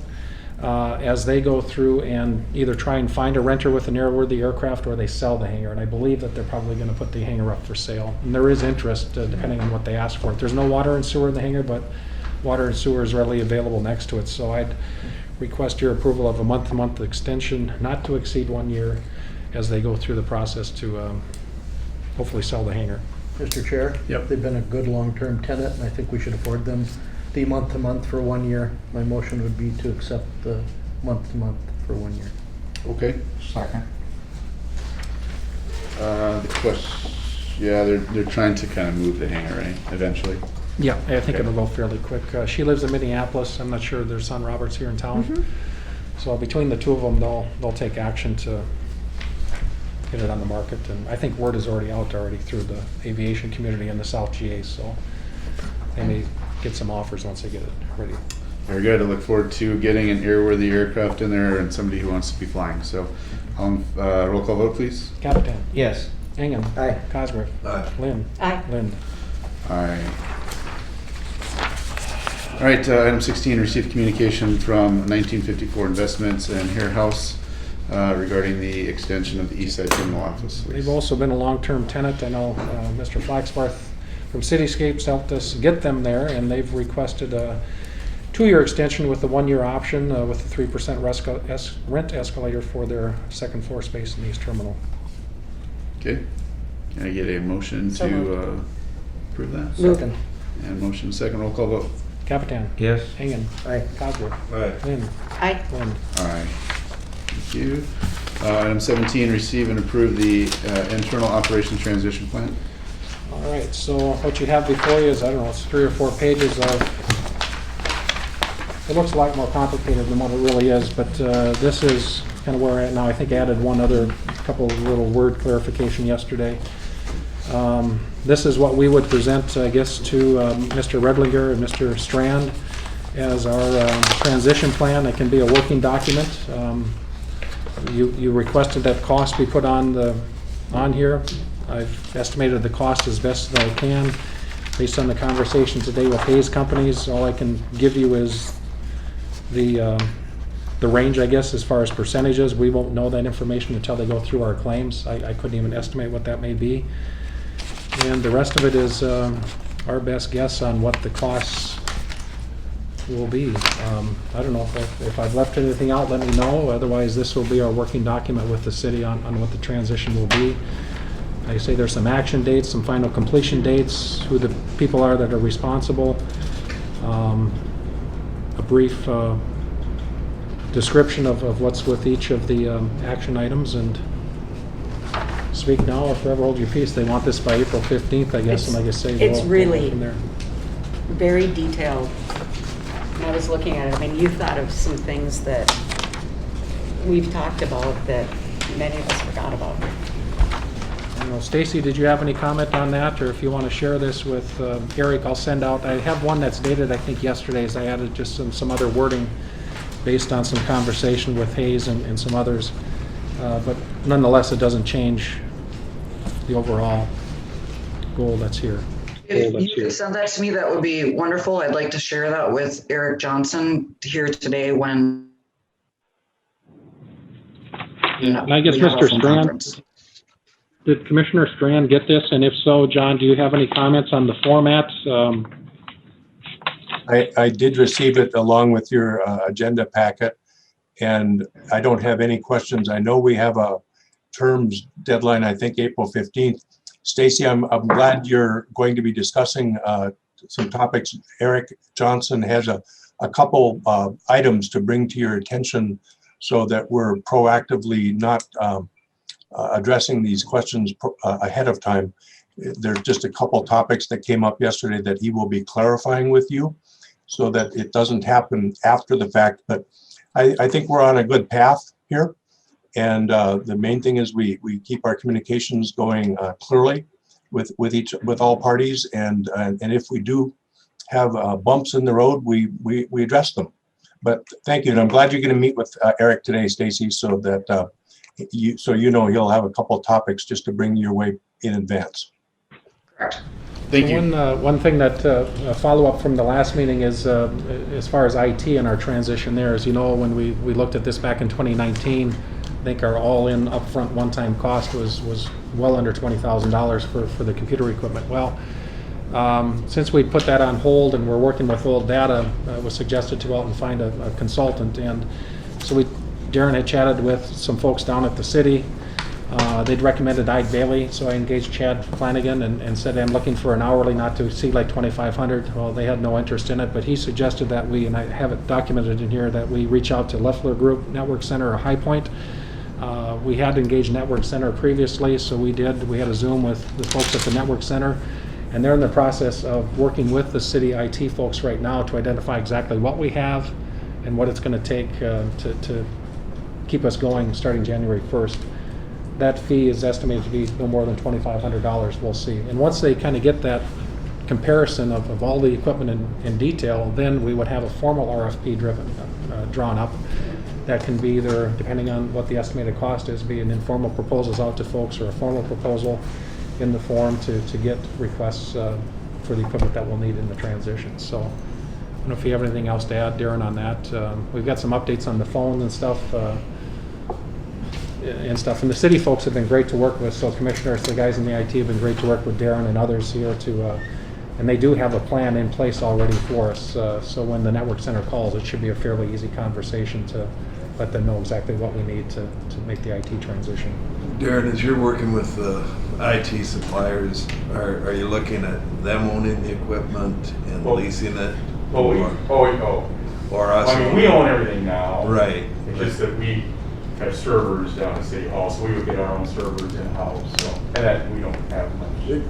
as they go through and either try and find a renter with an airworthy aircraft or they sell the hangar. And I believe that they're probably going to put the hangar up for sale. And there is interest depending on what they ask for it. There's no water and sewer in the hangar, but water and sewer is readily available next to it. So I'd request your approval of a month-to-month extension, not to exceed 1 year, as they go through the process to hopefully sell the hangar. Mr. Chair? Yep. They've been a good long-term tenant, and I think we should afford them the month-to-month for 1 year. My motion would be to accept the month-to-month for 1 year. Okay. Second. The question, yeah, they're trying to kind of move the hangar, right, eventually? Yeah, I think it'll go fairly quick. She lives in Minneapolis. I'm not sure their son Robert's here in town. So between the two of them, they'll take action to get it on the market. And I think word is already out through the aviation community in the South GA. So they may get some offers once they get it ready. Very good. I look forward to getting an airworthy aircraft in there and somebody who wants to be flying. So, roll call vote, please. Captain. Yes. Ingham. Aye. Cosgrove. Aye. Lynn. Aye. Lind. Aye. All right, item 16, received communication from 1954 Investments and Hare House regarding the extension of the East Side Terminal Office lease. They've also been a long-term tenant. I know Mr. Flaxbarth from Cityscapes helped us get them there, and they've requested a 2-year extension with a 1-year option with a 3% rent escalator for their second floor space in the East Terminal. Okay. Can I get a motion So to moved. approve that? Second. And motion second, roll call vote. Capitan. Yes. Ingham. Aye. Cosgrove. Aye. Lind. Aye. Lind. Aye. Thank you. Item 17, receive and approve the internal operations transition plan. All right, so what you have before you is, I don't know, it's 3 or 4 pages of, it looks a lot more complicated than what it really is, but this is kind of where we're at now. I think I added one other couple of little word clarification yesterday. This is what we would present, I guess, to Mr. Redlinger and Mr. Strand as our transition plan. It can be a working document. You requested that cost be put on here. I've estimated the cost as best as I can. Based on the conversation today with Hayes companies, all I can give you is the range, I guess, as far as percentages. We won't know that information until they go through our claims. I couldn't even estimate what that may be. And the rest of it is our best guess on what the costs will be. I don't know if I've left anything out, let me know. Otherwise, this will be our working document with the city on what the transition will be. Like I say, there's some action dates, some final completion dates, who the people are that are responsible, a brief description of what's with each of the action items, and speak now or forever hold your peace. They want this by April 15th, I guess, and like I say, it's really from there. Very detailed. When I was looking at it, I mean, you thought of some things that we've talked about that many of us forgot about. Stacy, did you have any comment on that, or if you want to share this with Eric, I'll send out. I have one that's dated, I think, yesterday's. I added just some other wording based on some conversation with Hayes and some others, but nonetheless, it doesn't change the overall goal that's here. If you could send that to me, that would be wonderful. I'd like to share that with Eric Johnson here today when. And I guess Mr. Strand. Did Commissioner Strand get this? And if so, John, do you have any comments on the format? I did receive it along with your agenda packet, and I don't have any questions. I know we have a terms deadline, I think April 15th. Stacy, I'm glad you're going to be discussing some topics. Eric Johnson has a couple items to bring to your attention so that we're proactively not addressing these questions ahead of time. There's just a couple topics that came up yesterday that he will be clarifying with you so that it doesn't happen after the fact. But I think we're on a good path here. And the main thing is we keep our communications going clearly with all parties. And if we do have bumps in the road, we address them. But thank you. And I'm glad you're going to meet with Eric today, Stacy, so that you know he'll have a couple of topics just to bring your way in advance. Correct. Thank you. One thing that follow up from the last meeting is as far as IT and our transition there. As you know, when we looked at this back in 2019, I think our all-in upfront one-time cost was well under $20,000 for the computer equipment. Well, since we put that on hold and we're working with old data, it was suggested to go out and find a consultant. And so Darren had chatted with some folks down at the city. They'd recommended Ike Bailey, so I engaged Chad Flanagan and said, I'm looking for an hourly not to exceed like $2,500. Well, they had no interest in it, but he suggested that we, and I have it documented in here, that we reach out to Leffler Group, Network Center, or High Point. We had engaged Network Center previously, so we did. We had a Zoom with the folks at the Network Center, and they're in the process of working with the city IT folks right now to identify exactly what we have and what it's going to take to keep us going starting January 1st. That fee is estimated to be no more than $2,500, we'll see. And once they kind of get that comparison of all the equipment in detail, then we would have a formal RFP drawn up that can be either, depending on what the estimated cost is, be an informal proposals out to folks or a formal proposal in the form to get requests for the equipment that we'll need in the transition. So I don't know if you have anything else to add, Darren, on that. We've got some updates on the phones and stuff. And the city folks have been great to work with. So commissioners, the guys in the IT have been great to work with Darren and others here and they do have a plan in place already for us. So when the Network Center calls, it should be a fairly easy conversation to let them know exactly what we need to make the IT transition. Darren, as you're working with the IT suppliers, are you looking at them owning the equipment and leasing it? Or us? I mean, we own everything now. Right. It's just that we have servers down at City Hall, so we would get our own servers in-house, so, and that we don't have much.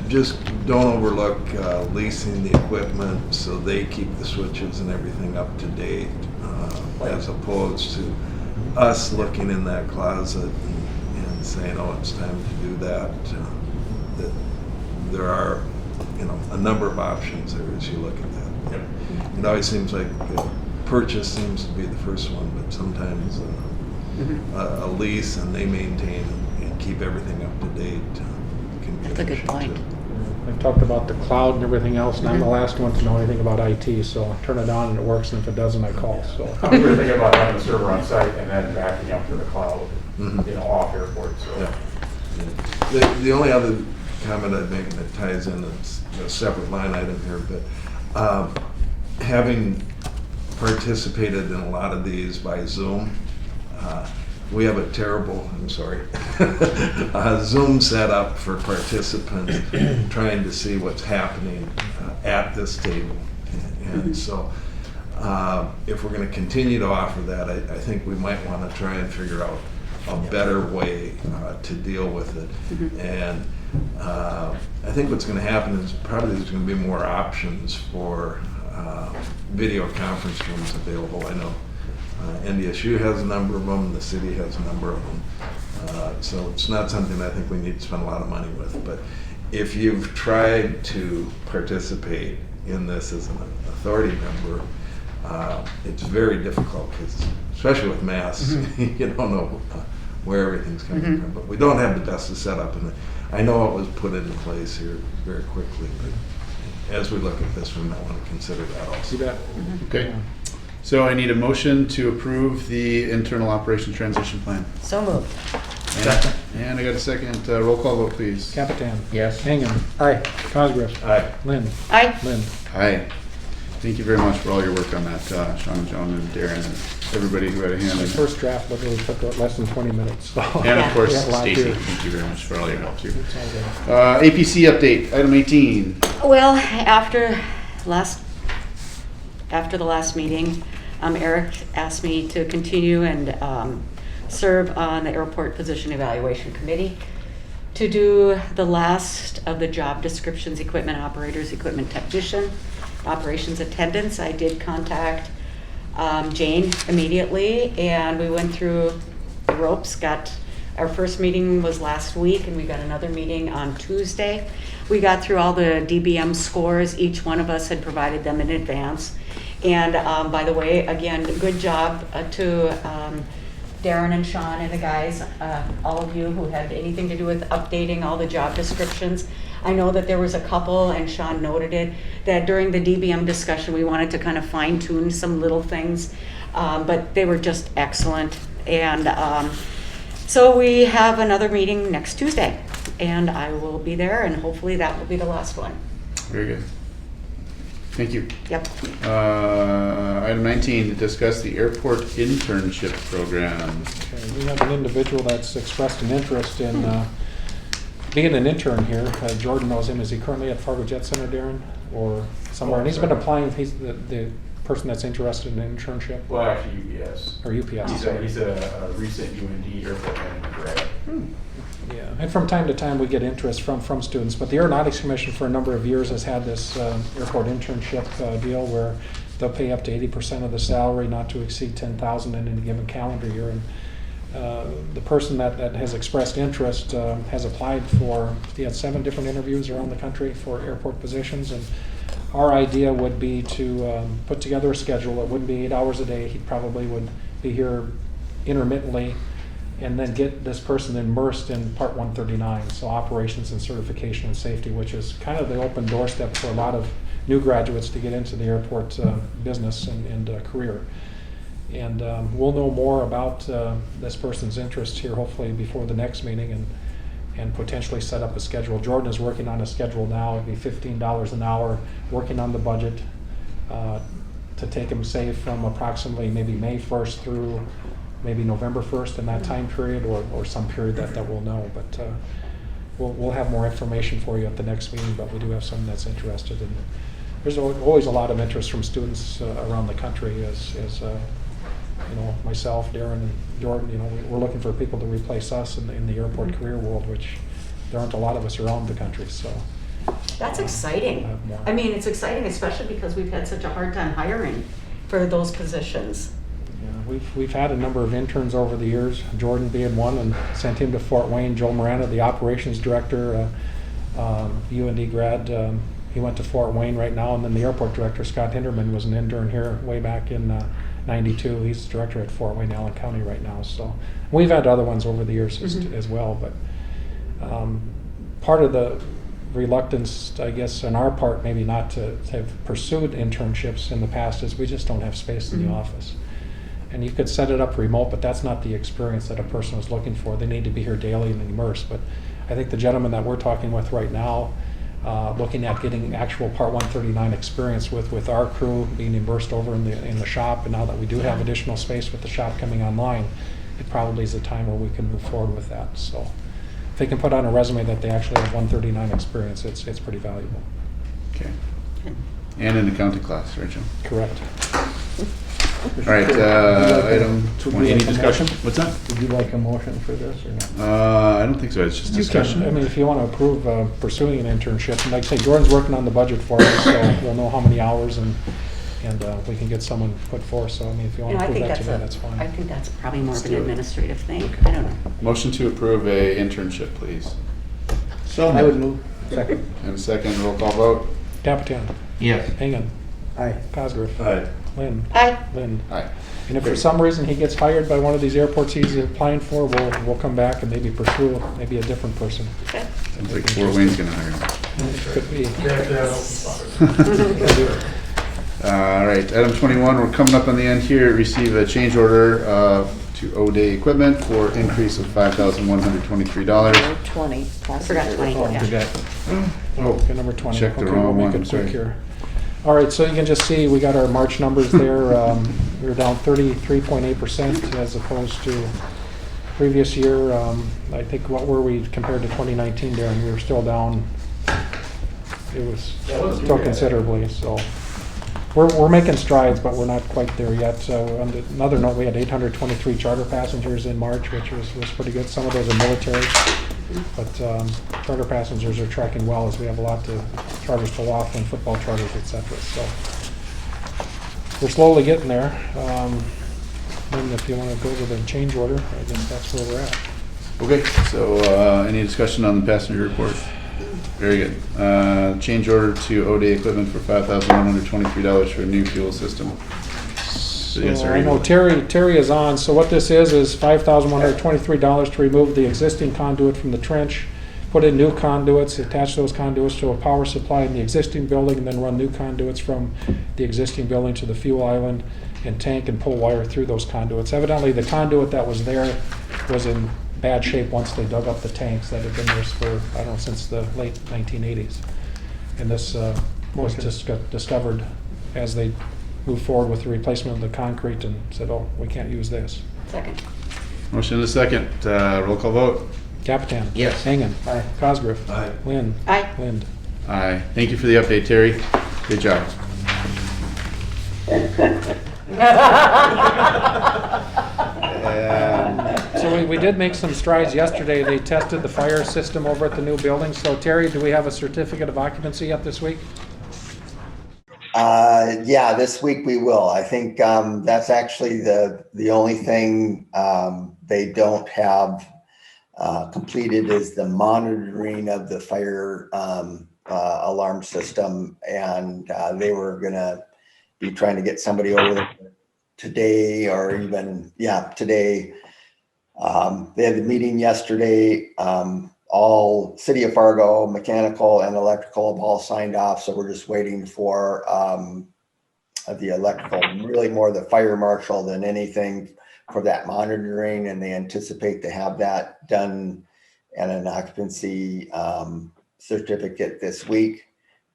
Just don't overlook leasing the equipment so they keep the switches and everything up to date, as opposed to us looking in that closet and saying, oh, it's time to do that, that there are, a number of options there as you look at that. Yep. It always seems like purchase seems to be the first one, but sometimes a lease and they maintain and keep everything up to date can be That's a good efficient, point. too. I've talked about the cloud and everything else, and I'm the last one to know anything about IT, so I turn it on and it works, and if it doesn't, I call, so. We were thinking about having a server on site and then backing up to the cloud, off airport, so. Yeah. The only other comment I'd make that ties in, it's a separate line item here, but having participated in a lot of these by Zoom, we have a terrible, Zoom setup for participants trying to see what's happening at this table. And so if we're going to continue to offer that, I think we might want to try and figure out a better way to deal with it. And I think what's going to happen is probably there's going to be more options for video conference rooms available. I know NDSU has a number of them, the city has a number of them. So it's not something I think we need to spend a lot of money with. But if you've tried to participate in this as an authority member, it's very difficult because, especially with masks, you don't know where everything's coming from. But we don't have the best of setup, and I know it was put into place here very quickly. But as we look at this, we might want to consider that also. See that? Okay. So I need a motion to approve the internal operation transition plan. So moved. And I got a second. Roll call vote, please. Capitan. Yes. Hingham. Aye. Cosgrove. Aye. Lynn. Aye. Lynn. Aye. Thank you very much for all your work on that, Sean and Joan and Darren and everybody who had a hand My in it. first draft literally took less than 20 minutes. So. And of course, We had a lot Stacy, here. thank you very much for all your help too. It's all good. APC update, item 18. Well, after the last meeting, Eric asked me to continue and serve on the airport position evaluation committee to do the last of the job descriptions: equipment operators, equipment technician, operations attendants. I did contact Jane immediately, and we went through the ropes. Our first meeting was last week, and we got another meeting on Tuesday. We got through all the DBM scores. Each one of us had provided them in advance. And by the way, again, good job to Darren and Sean and the guys, all of you who had anything to do with updating all the job descriptions. I know that there was a couple, and Sean noted it, that during the DBM discussion we wanted to kind of fine tune some little things, but they were just excellent. And so we have another meeting next Tuesday, and I will be there, and hopefully that will be the last one. Very good. Thank you. Yep. Item 19, to discuss the airport internship program. Okay, we have an individual that's expressed an interest in being an intern here. Jordan knows him. Is he currently at Fargo Jet Center, Darren, or somewhere? And he's been applying. He's the person that's interested in an internship. Well, actually UPS. Or UPS. He's a recent UND airport manager grad. Yeah, and from time to time we get interest from students, but the Aeronautics Commission for a number of years has had this airport internship deal where they'll pay up to 80% of the salary, not to exceed $10,000 in any given calendar year. And the person that has expressed interest has applied for, he had 7 different interviews around the country for airport positions, and our idea would be to put together a schedule. It wouldn't be 8 hours a day. He probably would be here intermittently, and then get this person immersed in Part 139, so operations and certification and safety, which is kind of the open doorstep for a lot of new graduates to get into the airport business and career. And we'll know more about this person's interest here hopefully before the next meeting, and potentially set up a schedule. Jordan is working on a schedule now. It'd be $15 an hour, working on the budget to take him, say, from approximately maybe May 1st through maybe November 1st in that time period, or some period that we'll know. But we'll have more information for you at the next meeting, but we do have someone that's interested. And there's always a lot of interest from students around the country as you know, myself, Darren, and Jordan, you know, we're looking for people to replace us in the airport career world, which there aren't a lot of us around the country, so. That's exciting. I mean, it's exciting, especially because we've had such a hard time hiring for those positions. We've had a number of interns over the years, Jordan being one, and sent him to Fort Wayne. Joel Miranda, the operations director, UND grad, he went to Fort Wayne right now, and then the airport director, Scott Hinderman, was an intern here way back in '92. He's the director at Fort Wayne, Allen County right now. So we've had other ones over the years as well, but part of the reluctance, I guess, on our part, maybe not to have pursued internships in the past, is we just don't have space in the office. And you could set it up remote, but that's not the experience that a person is looking for. They need to be here daily and immersed. But I think the gentleman that we're talking with right now, looking at getting actual Part 139 experience with our crew being immersed over in the shop, and now that we do have additional space with the shop coming online, it probably is a time where we can move forward with that. So if they can put on a resume that they actually have 139 experience, it's pretty valuable. Okay. And in accounting class, right, Joe? Correct. All right, item 20, any discussion? What's that? Would you like a motion for this or not? I don't think so, it's just You discussion. can, I mean, if you want to approve pursuing an internship, and like I say, Jordan's working on the budget for us, so we'll know how many hours and we can get someone put forth. So I mean, if you want to approve that today, that's fine. I think that's probably more Let's of an do it. administrative thing. Okay. I don't know. Motion to approve a internship, please. So I would move. Second. And a second, roll call vote. Capitan. Yes. Hagan. Aye. Cosgrove. Aye. Lynn. Aye. Lynn. Aye. And if for some reason he gets hired by one of these airports he's applying for, we'll come back and maybe pursue maybe a different person. Okay. Sounds like Fort Wayne's gonna hire him. Could be. All right, item 21, we're coming up on the end here. Receive a change order to O-Day Equipment for increase of $5,123. 20. I forgot 20. Oh, yeah. forgot. Oh, Okay, number 20. checked the Okay, wrong we'll one, make I'm it quick sorry. here. All right, so you can just see we got our March numbers there. We were down 33.8% as opposed to previous year. I think what were we compared to 2019, Darren? We were still down. It was still considerably. So we're making strides, but we're not quite there yet. So on another note, we had 823 charter passengers in March, which was pretty good. Some of those are military, but charter passengers are tracking well as we have a lot of charters to Laughlin, football charters, etc. So we're slowly getting there. And if you want to go to the change order, I guess that's where we're at. Okay, so any discussion on the passenger report? Very good. Change order to O-Day Equipment for $5,123 for a new fuel system. So I know Terry is on. So what this is $5,123 to remove the existing conduit from the trench, put in new conduits, attach those conduits to a power supply in the existing building, and then run new conduits from the existing building to the fuel island and tank and pull wire through those conduits. Evidently, the conduit that was there was in bad shape once they dug up the tanks that had been there for, I don't know, since the late 1980s. And this was just got discovered as they moved forward with the replacement of the concrete and said, oh, we can't use this. Second. Motion and a second. Roll call vote. Capitan. Yes. Hagan. Aye. Cosgrove. Aye. Lynn. Aye. Lind. Aye. Thank you for the update, Terry. Good job. So we did make some strides yesterday. They tested the fire system over at the new building. So Terry, do we have a certificate of occupancy yet this week? Yeah, this week we will. I think that's actually the only thing they don't have completed is the monitoring of the fire alarm system, and they were gonna be trying to get somebody over there today or even, today. They had the meeting yesterday. All City of Fargo, mechanical and electrical have all signed off. So we're just waiting for the electrical, really more the fire marshal than anything for that monitoring. And they anticipate to have that done and an occupancy certificate this week.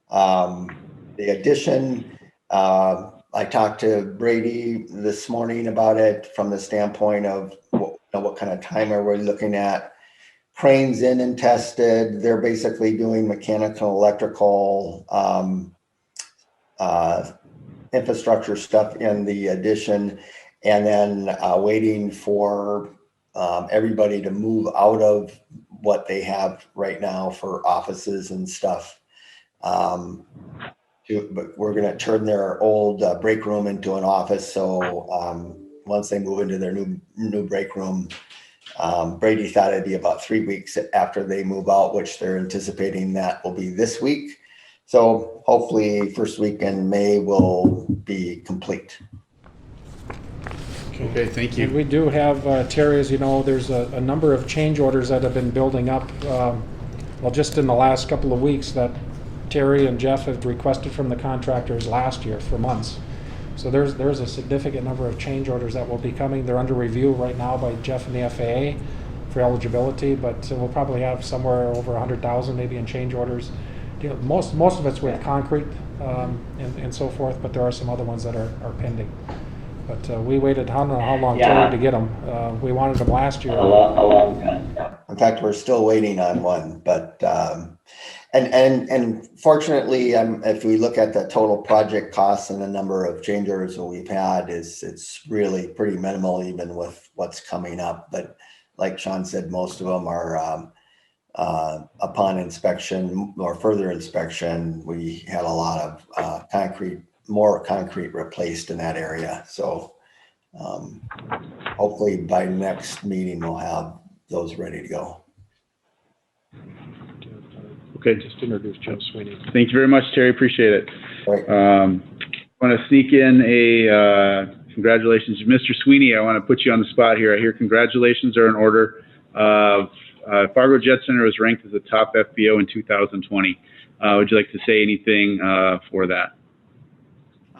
The addition, I talked to Brady this morning about it from the standpoint of what kind of time are we looking at. Cranes in and tested. They're basically doing mechanical, electrical, infrastructure stuff in the addition, and then waiting for everybody to move out of what they have right now for offices and stuff. But we're going to turn their old break room into an office. So once they move into their new break room. Brady thought it'd be about 3 weeks after they move out, which they're anticipating that will be this week. So hopefully first week in May will be complete. Okay, thank you. And we do have, Terry, as you know, there's a number of change orders that have been building up, well, just in the last couple of weeks that Terry and Jeff have requested from the contractors last year for months. So there's a significant number of change orders that will be coming. They're under review right now by Jeff and the FAA for eligibility, but we'll probably have somewhere over 100,000 maybe in change orders. You know, most of it's with concrete and so forth, but there are some other ones that are pending. But we waited, I don't know how long, Terry, to get them. We wanted them last year. A long time. In fact, we're still waiting on one, but and fortunately, if we look at the total project costs and the number of change orders that we've had, it's really pretty minimal even with what's coming up. But like Sean said, most of them are upon inspection or further inspection. We had a lot of more concrete replaced in that area. So hopefully by next meeting, we'll have those ready to go. Okay. Just introduce Joe Sweeney. Thank you very much, Terry. Appreciate it. Right. I want to sneak in a congratulations. Mr. Sweeney, I want to put you on the spot here. I hear congratulations are in order. Fargo Jet Center was ranked as a top FBO in 2020. Would you like to say anything for that?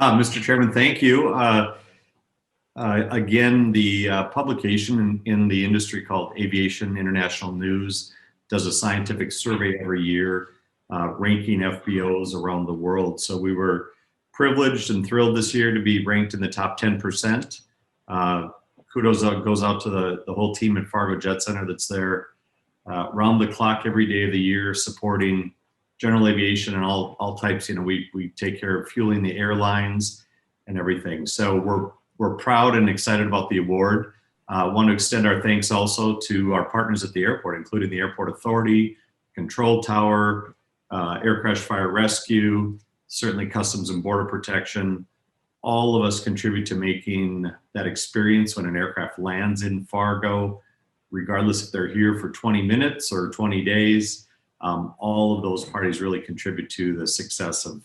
Mr. Chairman, thank you. Again, the publication in the industry called Aviation International News does a scientific survey every year ranking FBOs around the world. So we were privileged and thrilled this year to be ranked in the top 10%. Kudos goes out to the whole team at Fargo Jet Center that's there round the clock every day of the year supporting general aviation and all types. You know, we take care of fueling the airlines and everything. So we're proud and excited about the award. Want to extend our thanks also to our partners at the airport, including the Airport Authority, Control Tower, Air Crash Fire Rescue, certainly Customs and Border Protection. All of us contribute to making that experience when an aircraft lands in Fargo, regardless if they're here for 20 minutes or 20 days. All of those parties really contribute to the success of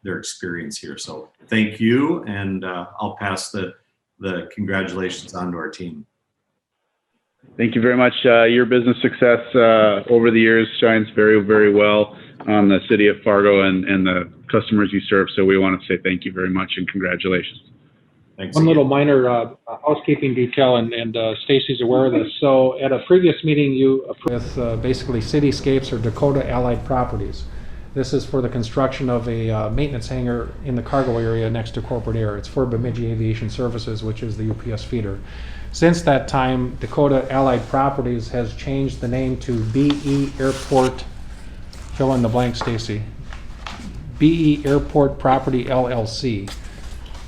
their experience here. So thank you, and I'll pass the congratulations on to our team. Thank you very much. Your business success over the years shines very, very well on the city of Fargo and the customers you serve. So we want to say thank you very much and congratulations. Thanks. One little minor housekeeping detail, and Stacy's aware of this. So at a previous meeting, you approved with basically Cityscapes or Dakota Allied Properties. This is for the construction of a maintenance hangar in the cargo area next to Corporate Air. It's for Bemidji Aviation Services, which is the UPS feeder. Since that time, Dakota Allied Properties has changed the name to BE Airport, fill in the blank, Stacy. BE Airport Property LLC.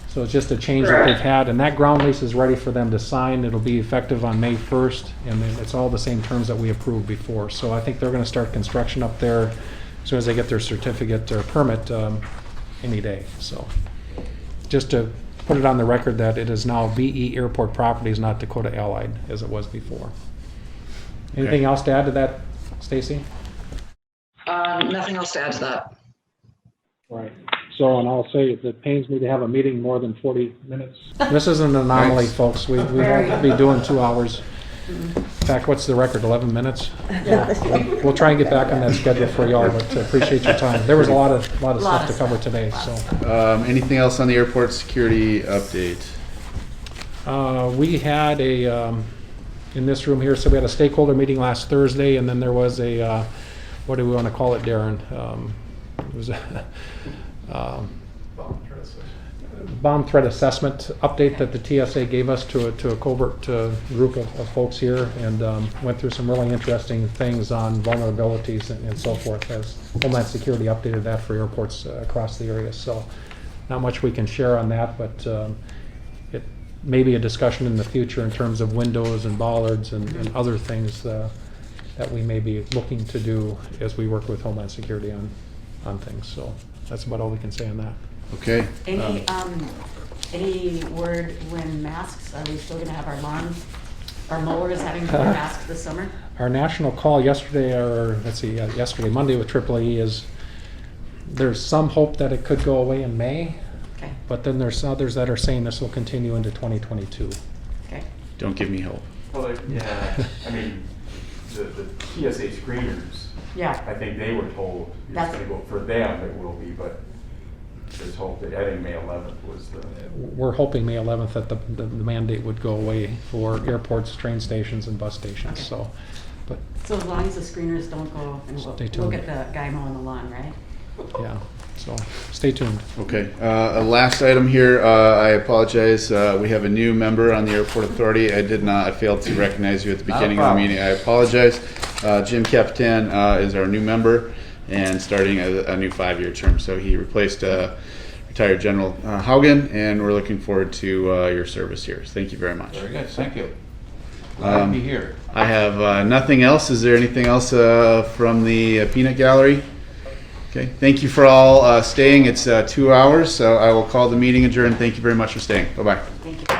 So it's just a change that they've had, and that ground lease is ready for them to sign. It'll be effective on May 1st, and then it's all the same terms that we approved before. So I think they're going to start construction up there as soon as they get their certificate or permit any day. So just to put it on the record that it is now BE Airport Properties, not Dakota Allied, as it was before. Anything else to add to that, Stacy? Nothing else to add to that. Right. So, and I'll say it pains me to have a meeting more than 40 minutes. This is an anomaly, folks. We won't be doing 2 hours. In fact, what's the record, 11 minutes? Yeah. We'll try and get back on that schedule for y'all, but appreciate your time. There was a lot of stuff to cover today. So, anything else on the airport security update? We had in this room here, so we had a stakeholder meeting last Thursday, and then there was a, what do we want to call it, Darren? It was a bomb threat assessment update that the TSA gave us to a covert group of folks here, and went through some really interesting things on vulnerabilities and so forth, as Homeland Security updated that for airports across the area. So not much we can share on that, but it may be a discussion in the future in terms of windows and bollards and other things that we may be looking to do as we work with Homeland Security on things. So that's about all we can say on that. Okay. Any word when masks, are we still gonna have our mowers having to wear masks this summer? Our national call yesterday, or let's see, yesterday, Monday with AAE is, there's some hope that it could go away in May. Okay. But then there's others that are saying this will continue into 2022. Okay. Don't give me hope. Well, yeah, I mean, the TSA screeners. Yeah. I think they were told it's That's- gonna go, for them it will be, but there's hope that, I think May 11th was the. We're hoping May 11th that the mandate would go away for airports, train stations, and bus stations, so. But So as long as the screeners don't go, and Stay we'll tuned. get the guy mowing the lawn, right? yeah, so stay tuned. Okay, last item here, I apologize, we have a new member on the airport authority. I failed to recognize you at the Not a beginning of the problem. meeting, I apologize. Jim Capitan is our new member and starting a new 5-year term. So he replaced retired General Haugen, and we're looking forward to your service here. Thank you very much. Very good, thank you. Glad to be here. I have nothing else. Is there anything else from the peanut gallery? Okay, thank you for all staying. It's 2 hours, so I will call the meeting adjourned. Thank you very much for staying. Bye-bye. Thank you.